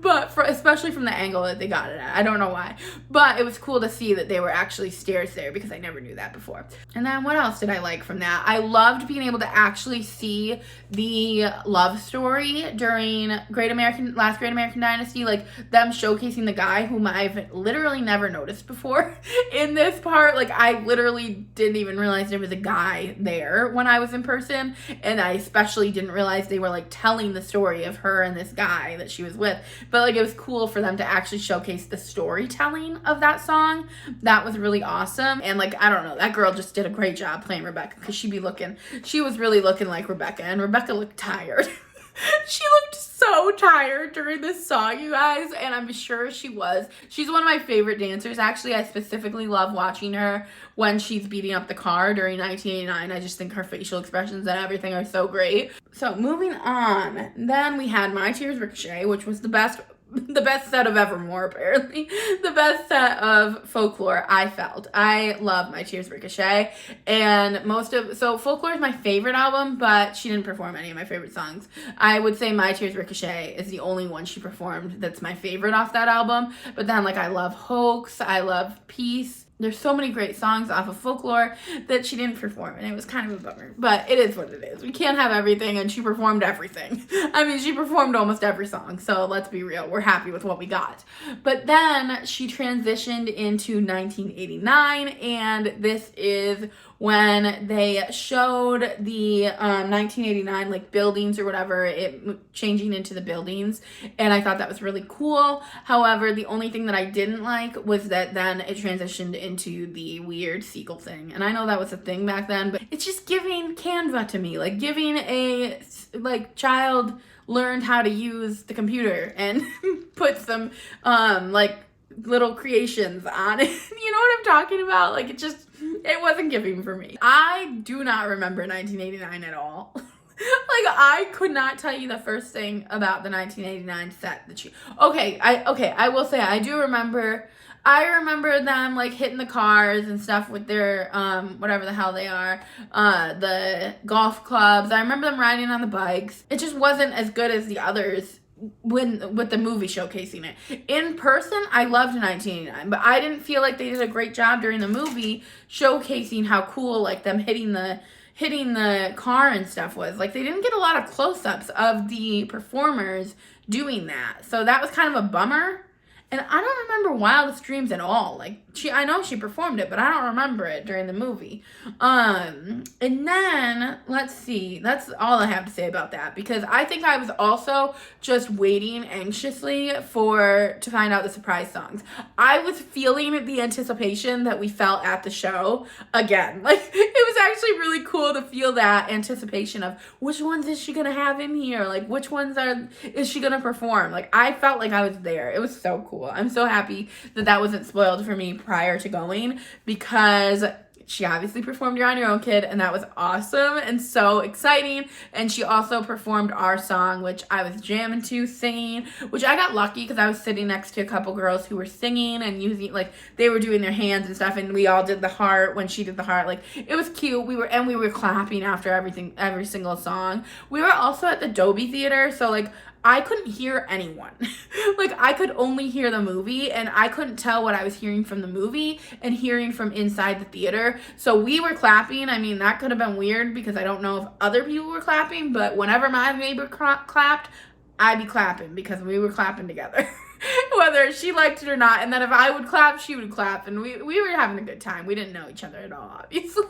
but especially from the angle that they got it at. I don't know why, but it was cool to see that they were actually stairs there because I never knew that before. And then what else did I like from that? I loved being able to actually see the love story during Last Great American Dynasty, like them showcasing the guy whom I've literally never noticed before in this part. Like I literally didn't even realize there was a guy there when I was in person, and I especially didn't realize they were like telling the story of her and this guy that she was with. But like it was cool for them to actually showcase the storytelling of that song. That was really awesome. And like I don't know, that girl just did a great job playing Rebecca because she was really looking like Rebecca, and Rebecca looked tired. She looked so tired during this song, you guys, and I'm sure she was. She's one of my favorite dancers. Actually, I specifically love watching her when she's beating up the car during 1989. I just think her facial expressions and everything are so great. So moving on, then we had My Tears Ricochet, which was the best set of Evermore, apparently. The best set of Folklore, I felt. I love My Tears Ricochet. And Folklore is my favorite album, but she didn't perform any of my favorite songs. I would say My Tears Ricochet is the only one she performed that's my favorite off that album. But then, like, I love Hoax. I love Peace. There's so many great songs off of Folklore that she didn't perform, and it was kind of a bummer. But it is what it is. We can't have everything, and she performed everything. I mean, she performed almost every song, so let's be real. We're happy with what we got. But then she transitioned into 1989, and this is when they showed the 1989 like buildings or whatever, it changing into the buildings, and I thought that was really cool. However, the only thing that I didn't like was that then it transitioned into the weird seagull thing, and I know that was a thing back then, but it's just giving Canva to me, like giving a like child learned how to use the computer and put some like little creations on it. You know what I'm talking about? Like it wasn't giving for me. I do not remember 1989 at all. Like I could not tell you the first thing about the 1989 set that I will say I do remember. I remember them like hitting the cars and stuff with their whatever the hell they are, the golf clubs. I remember them riding on the bikes. It just wasn't as good as the others with the movie showcasing it. In person, I loved 1989, but I didn't feel like they did a great job during the movie showcasing how cool like them hitting the car and stuff was. Like they didn't get a lot of close-ups of the performers doing that. So that was kind of a bummer. And I don't remember Wildest Dreams at all. Like, I know she performed it, but I don't remember it during the movie. And then, let's see. That's all I have to say about that, because I think I was also just waiting anxiously to find out the surprise songs. I was feeling the anticipation that we felt at the show again. Like, it was actually really cool to feel that anticipation of which ones is she gonna have in here? Like, which ones is she gonna perform? Like, I felt like I was there. It was so cool. I'm so happy that wasn't spoiled for me prior to going, because she obviously performed You're on Your Own, Kid, and that was awesome and so exciting. And she also performed our song, which I was jamming to, singing, which I got lucky because I was sitting next to a couple girls who were singing and using, like, they were doing their hands and stuff, and we all did the heart when she did the heart. Like, it was cute. We were clapping after every single song. We were also at the Dolby Theater, so, like, I couldn't hear anyone. Like, I could only hear the movie, and I couldn't tell what I was hearing from the movie and hearing from inside the theater. So we were clapping. I mean, that could have been weird because I don't know if other people were clapping, but whenever my neighbor clapped, I'd be clapping because we were clapping together. Whether she liked it or not. And then if I would clap, she would clap. And we were having a good time. We didn't know each other at all, obviously.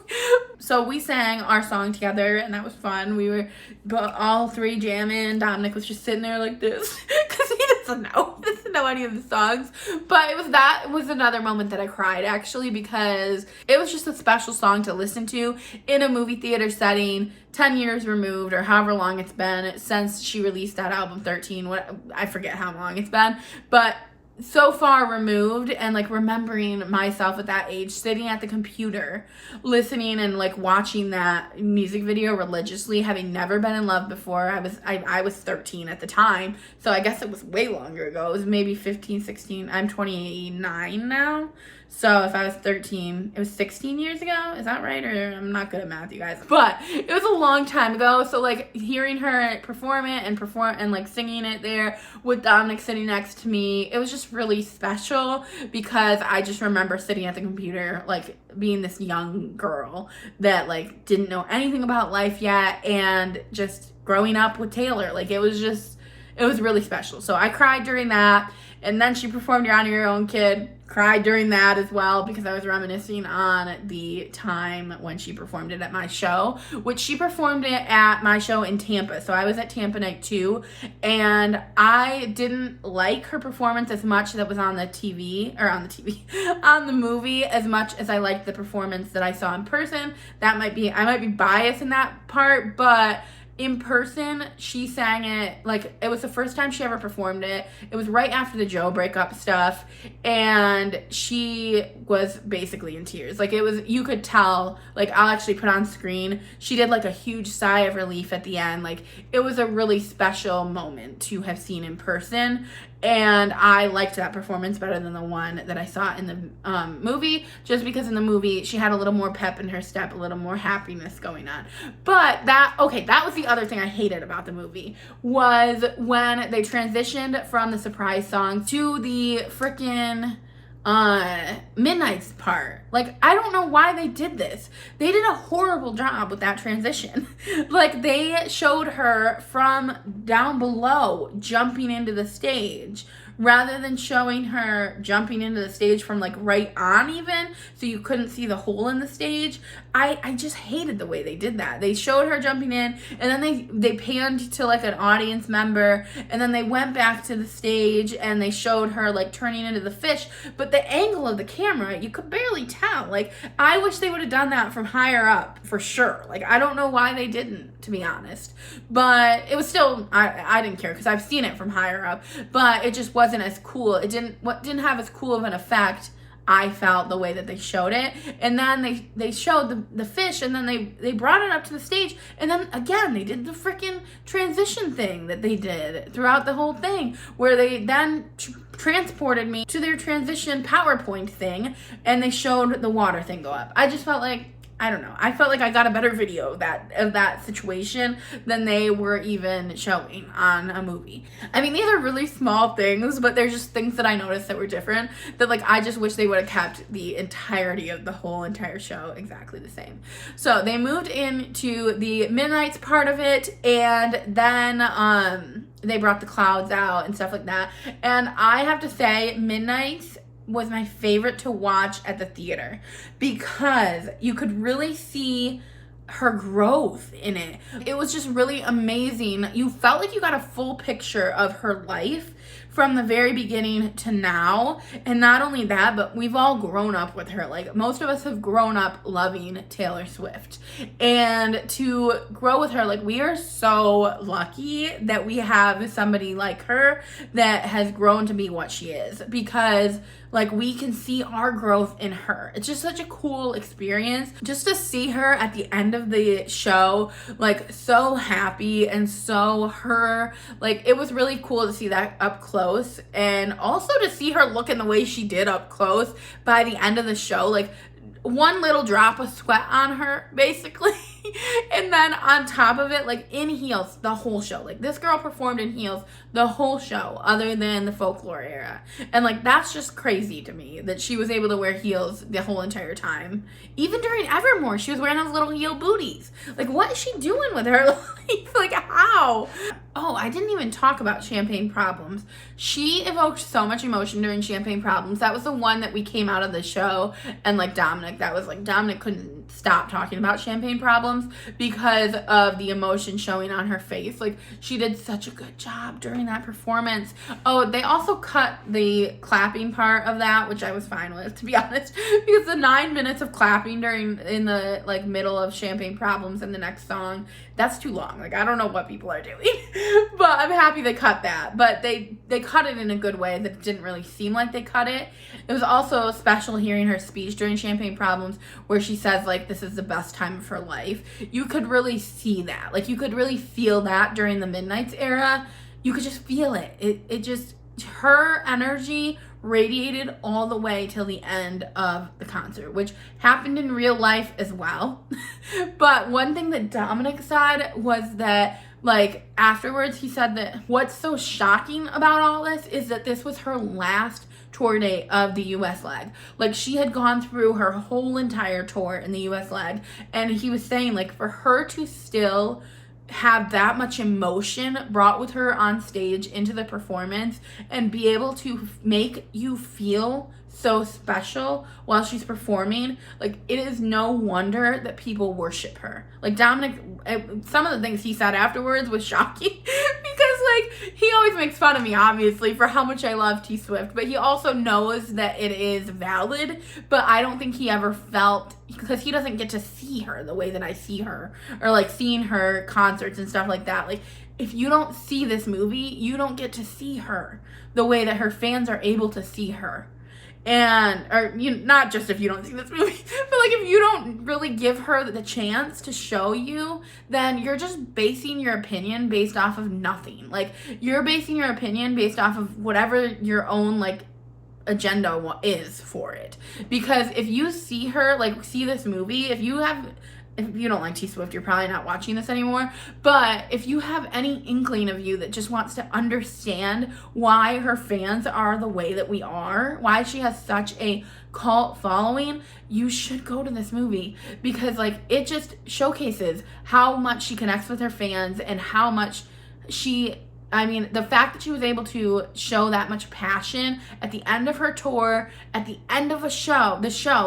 So we sang our song together, and that was fun. We were all three jamming. Dominic was just sitting there like this because he doesn't know any of the songs. But that was another moment that I cried, actually, because it was just a special song to listen to in a movie theater setting, 10 years removed, or however long it's been since she released that album, 13. I forget how long it's been, but so far removed, and like remembering myself at that age sitting at the computer listening and like watching that music video religiously, having never been in love before. I was 13 at the time, so I guess it was way longer ago. It was maybe 15, 16. I'm 29 now, so if I was 13, it was 16 years ago. Is that right? Or I'm not good at math, you guys, but it was a long time ago. So like hearing her perform it and like singing it there with Dominic sitting next to me, it was just really special because I just remember sitting at the computer, like being this young girl that like didn't know anything about life yet and just growing up with Taylor. Like it was really special. So I cried during that. And then she performed You're on Your Own, Kid. Cried during that as well because I was reminiscing on the time when she performed it at my show, which she performed it at my show in Tampa. So I was at Tampa night 2, and I didn't like her performance as much that was on the movie as much as I liked the performance that I saw in person. I might be biased in that part, but in person, she sang it, like, it was the first time she ever performed it. It was right after the Joe breakup stuff, and she was basically in tears. Like, you could tell, like, I'll actually put on screen, she did, like, a huge sigh of relief at the end. Like, it was a really special moment to have seen in person, and I liked that performance better than the one that I saw in the movie, just because in the movie, she had a little more pep in her step, a little more happiness going on. But that was the other thing I hated about the movie, was when they transitioned from the surprise song to the freaking Midnight's part. Like, I don't know why they did this. They did a horrible job with that transition. Like, they showed her from down below jumping into the stage rather than showing her jumping into the stage from like right on even, so you couldn't see the hole in the stage. I just hated the way they did that. They showed her jumping in, and then they panned to like an audience member, and then they went back to the stage and they showed her like turning into the fish, but the angle of the camera, you could barely tell. Like, I wish they would have done that from higher up for sure. Like, I don't know why they didn't, to be honest, but it was still, I didn't care because I've seen it from higher up, but it just wasn't as cool. It didn't have as cool of an effect, I felt, the way that they showed it. And then they showed the fish, and then they brought it up to the stage, and then again they did the freaking transition thing that they did throughout the whole thing, where they then transported me to their transition PowerPoint thing, and they showed the water thing go up. I just felt like, I don't know. I felt like I got a better video of that situation than they were even showing on a movie. I mean, these are really small things, but they're just things that I noticed that were different, that like I just wish they would have kept the entirety of the whole entire show exactly the same. So they moved into the Midnight's part of it, and then they brought the clouds out and stuff like that. And I have to say, Midnight's was my favorite to watch at the theater because you could really see her growth in it. It was just really amazing. You felt like you got a full picture of her life from the very beginning to now. And not only that, but we've all grown up with her. Like, most of us have grown up loving Taylor Swift. And to grow with her, like, we are so lucky that we have somebody like her that has grown to be what she is, because like, we can see our growth in her. It's just such a cool experience just to see her at the end of the show, like, so happy and so her, like, it was really cool to see that up close, and also to see her looking the way she did up close by the end of the show, like, one little drop of sweat on her, basically. And then on top of it, like, in heels the whole show. Like, this girl performed in heels the whole show, other than the Folklore era. And, like, that's just crazy to me that she was able to wear heels the whole entire time. Even during Evermore, she was wearing those little heel booties. Like, what is she doing with her life? Like, how? Oh, I didn't even talk about Champagne Problems. She evoked so much emotion during Champagne Problems. That was the one that we came out of the show, and, like, Dominic couldn't stop talking about Champagne Problems because of the emotion showing on her face. Like, she did such a good job during that performance. Oh, they also cut the clapping part of that, which I was fine with, to be honest, because the 9 minutes of clapping in the, like, middle of Champagne Problems and the next song, that's too long. Like, I don't know what people are doing, but I'm happy they cut that. But they cut it in a good way that didn't really seem like they cut it. It was also special hearing her speech during Champagne Problems, where she says, like, this is the best time of her life. You could really see that. Like, you could really feel that during the Midnight's era. You could just feel it. It just, her energy radiated all the way till the end of the concert, which happened in real life as well. But one thing that Dominic said was that, like, afterwards he said that what's so shocking about all this is that this was her last tour date of the US leg. Like, she had gone through her whole entire tour in the US leg, and he was saying, like, for her to still have that much emotion brought with her on stage into the performance and be able to make you feel so special while she's performing, like, it is no wonder that people worship her. Like, Dominic, some of the things he said afterwards was shocking because, like, he always makes fun of me, obviously, for how much I love T Swift, but he also knows that it is valid. But I don't think he ever felt, because he doesn't get to see her the way that I see her, or, like, seeing her concerts and stuff like that. Like, if you don't see this movie, you don't get to see her the way that her fans are able to see her. And, or, you know, not just if you don't see this movie, but, like, if you don't really give her the chance to show you, then you're just basing your opinion based off of nothing. Like, you're basing your opinion based off of whatever your own, like, agenda is for it. Because if you see her, like, see this movie, if you don't like T Swift, you're probably not watching this anymore. But if you have any inkling of you that just wants to understand why her fans are the way that we are, why she has such a cult following, you should go to this movie, because, like, it just showcases how much she connects with her fans and how much the fact that she was able to show that much passion at the end of her tour, at the end of the show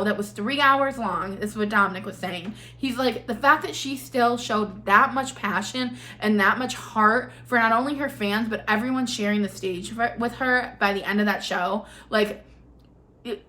that was 3 hours long, this is what Dominic was saying. He's like, the fact that she still showed that much passion and that much heart for not only her fans, but everyone sharing the stage with her by the end of that show, like,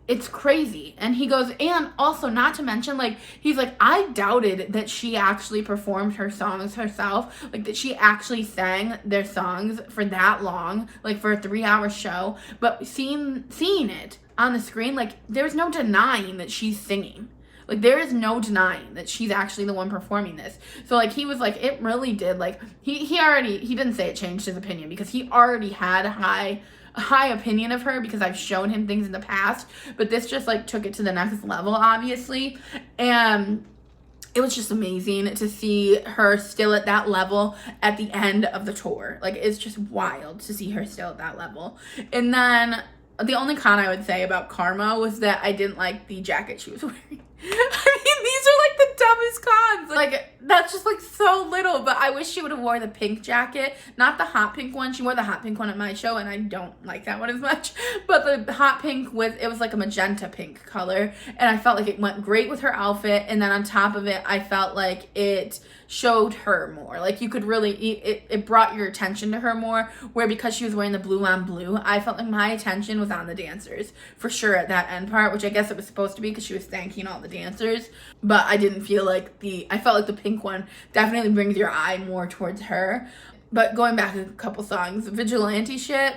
it's crazy. And he goes, and also, not to mention, like, he's like, I doubted that she actually performed her songs herself, like, that she actually sang their songs for that long, like, for a 3-hour show. But seeing it on the screen, like, there's no denying that she's singing. Like, there is no denying that she's actually the one performing this. So, like, he was like, it really did, like, he didn't say it changed his opinion, because he already had a high opinion of her because I've shown him things in the past, but this just, like, took it to the next level, obviously. And it was just amazing to see her still at that level at the end of the tour. Like, it's just wild to see her still at that level. And then the only con I would say about Karma was that I didn't like the jacket she was wearing. I mean, these are, like, the dumbest cons. Like, that's just like so little, but I wish she would have wore the pink jacket, not the hot pink one. She wore the hot pink one at my show, and I don't like that one as much, but the hot pink it was like a magenta pink color, and I felt like it went great with her outfit, and then on top of it, I felt like it showed her more. Like, you could really, it brought your attention to her more, where because she was wearing the blue on blue, I felt like my attention was on the dancers, for sure, at that end part, which I guess it was supposed to be because she was thanking all the dancers, but I didn't feel like I felt like the pink one definitely brings your eye more towards her. But going back a couple songs, Vigilante shit,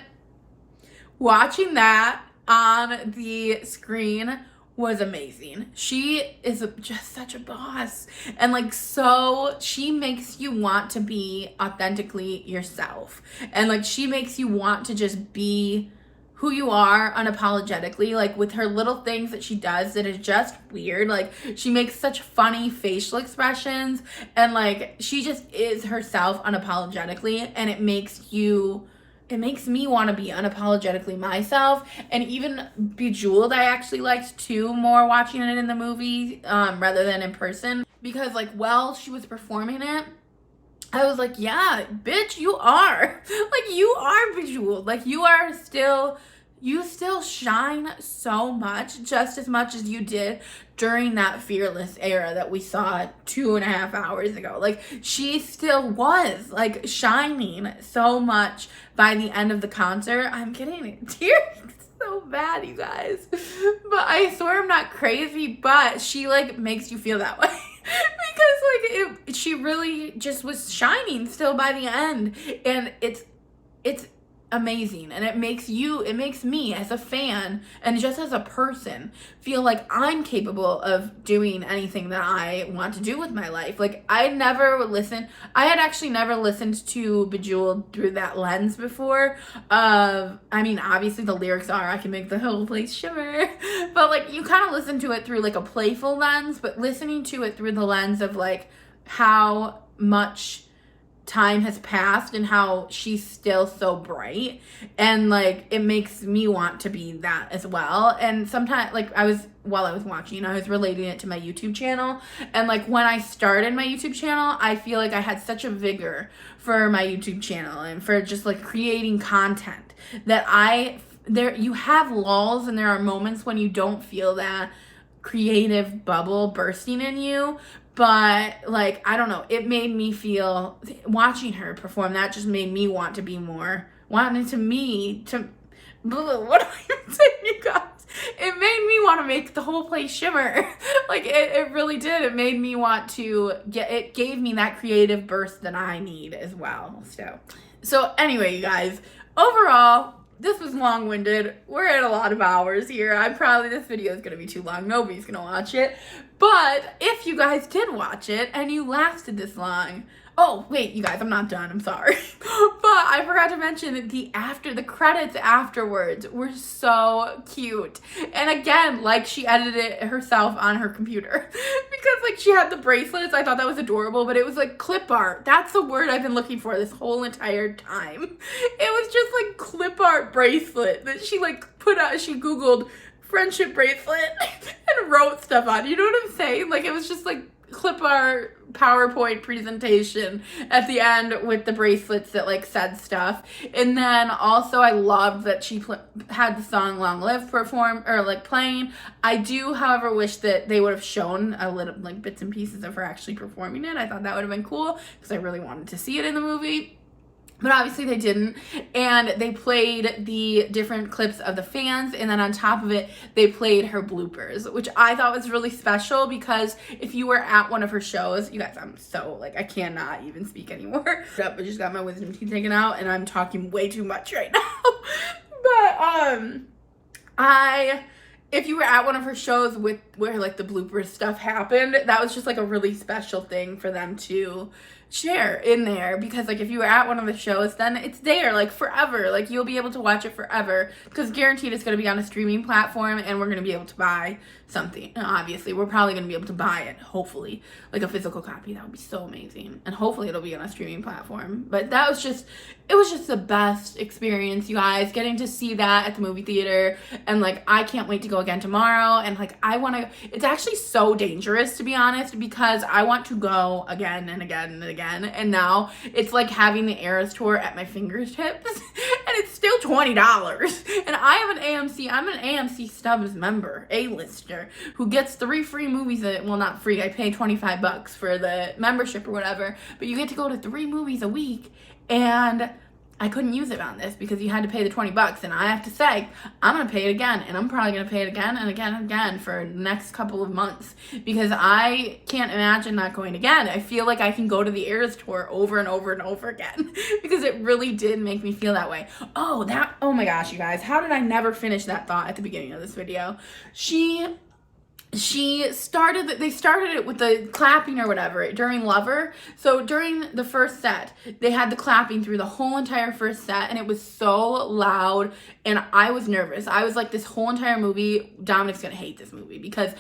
watching that on the screen was amazing. She is just such a boss, and like, so she makes you want to be authentically yourself, and like, she makes you want to just be who you are unapologetically, like with her little things that she does that is just weird. Like, she makes such funny facial expressions, and like, she just is herself unapologetically, and it makes me want to be unapologetically myself. And even Bejeweled, I actually liked too more watching it in the movie rather than in person, because like, while she was performing it, I was like, yeah, bitch, you are. Like, you are Bejeweled. Like, you still shine so much, just as much as you did during that Fearless era that we saw 2.5 hours ago. Like, she still was, like, shining so much by the end of the concert. I'm getting tears so bad, you guys. But I swear I'm not crazy, but she, like, makes you feel that way. Because like, she really just was shining still by the end, and it's amazing, and it makes me as a fan and just as a person feel like I'm capable of doing anything that I want to do with my life. Like, I had actually never listened to Bejeweled through that lens before. I mean, obviously the lyrics are, I can make the whole place shimmer, but like, you kind of listen to it through like a playful lens, but listening to it through the lens of like how much time has passed and how she's still so bright, and like, it makes me want to be that as well. And sometimes, like, while I was watching, I was relating it to my YouTube channel, and like, when I started my YouTube channel, I feel like I had such a vigor for my YouTube channel and for just like creating content that you have lulls, and there are moments when you don't feel that creative bubble bursting in you. But like, I don't know, it made me feel, watching her perform, that just made me want to be more, what am I even saying, you guys? It made me want to make the whole place shimmer. Like, it really did. It made me want to it gave me that creative burst that I need as well. So anyway, you guys, overall, this was long-winded. We're at a lot of hours here. This video is going to be too long. Nobody's going to watch it. But if you guys did watch it and you lasted this long, oh, wait, you guys, I'm not done. I'm sorry. But I forgot to mention that the credits afterwards were so cute. And again, like, she edited it herself on her computer. Because, like, she had the bracelets. I thought that was adorable, but it was, like, clip art. That's the word I've been looking for this whole entire time. It was just, like, clip art bracelet that she, like, put out. She Googled friendship bracelet and wrote stuff on. You know what I'm saying? Like, it was just, like, clip art PowerPoint presentation at the end with the bracelets that like said stuff. And then also, I loved that she had the song Long Live playing. I do, however, wish that they would have shown a little, like, bits and pieces of her actually performing it. I thought that would have been cool because I really wanted to see it in the movie. But obviously they didn't, and they played the different clips of the fans, and then on top of it, they played her bloopers, which I thought was really special, because if you were at one of her shows, you guys, I'm so, like, I cannot even speak anymore. I just got my wisdom teeth taken out, and I'm talking way too much right now. But, if you were at one of her shows where, like, the blooper stuff happened, that was just, like, a really special thing for them to share in there, because, like, if you were at one of the shows, then it's there, like, forever. Like, you'll be able to watch it forever, because guaranteed it's going to be on a streaming platform, and we're going to be able to buy something. And obviously, we're probably going to be able to buy it, hopefully, like a physical copy. That would be so amazing. And hopefully it'll be on a streaming platform. But it was just the best experience, you guys, getting to see that at the movie theater. And, like, I can't wait to go again tomorrow. And, like, I want to It's actually so dangerous, to be honest, because I want to go again and again and again, and now it's like having the ERAS tour at my fingertips, and it's still $20. And I have an AMC, I'm an AMC Stubs member, A-lister, who gets 3 free movies, well, not free, I pay $25 for the membership or whatever, but you get to go to 3 movies a week, and I couldn't use it on this because you had to pay the $20, and I have to say, I'm going to pay it again, and I'm probably going to pay it again and again and again for the next couple of months because I can't imagine not going again. I feel like I can go to the ERAS tour over and over and over again because it really did make me feel that way. Oh my gosh, you guys, how did I never finish that thought at the beginning of this video? They started it with the clapping or whatever during Lover. So during the first set, they had the clapping through the whole entire first set, and it was so loud, and I was nervous. I was like, this whole entire movie, Dominic's gonna hate this movie because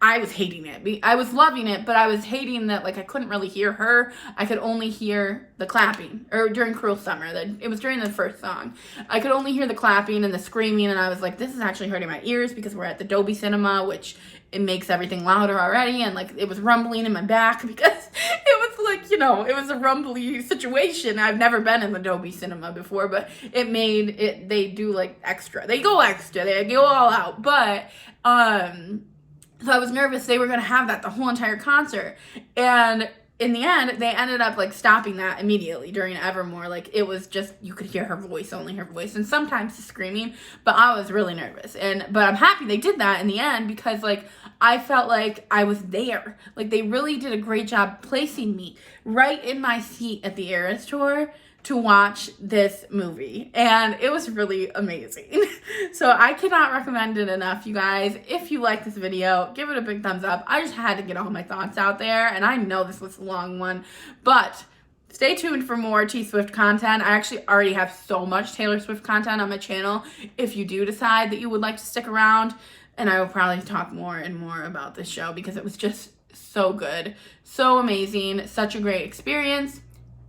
I was hating it. I was loving it, but I was hating that, like, I couldn't really hear her. I could only hear the clapping. Or during Cruel Summer. It was during the first song. I could only hear the clapping and the screaming, and I was like, this is actually hurting my ears because we're at the Dolby Cinema, which it makes everything louder already, and, like, it was rumbling in my back because it was, like, you know, it was a rumbly situation. I've never been in the Dolby Cinema before, but it made it, they do, like, extra. They go extra. They go all out. But, so I was nervous they were going to have that the whole entire concert. And in the end, they ended up, like, stopping that immediately during Evermore. Like, it was just, you could hear her voice, only her voice, and sometimes the screaming. But I was really nervous. But I'm happy they did that in the end because, like, I felt like I was there. Like, they really did a great job placing me right in my seat at the ERAS tour to watch this movie, and it was really amazing. So I cannot recommend it enough, you guys. If you like this video, give it a big thumbs up. I just had to get all my thoughts out there, and I know this was a long one, but stay tuned for more T Swift content. I actually already have so much Taylor Swift content on my channel if you do decide that you would like to stick around, and I will probably talk more and more about this show because it was just so good, so amazing, such a great experience.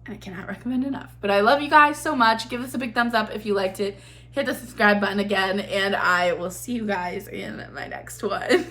I cannot recommend enough. But I love you guys so much. Give us a big thumbs up if you liked it. Hit the subscribe button again, and I will see you guys in my next one.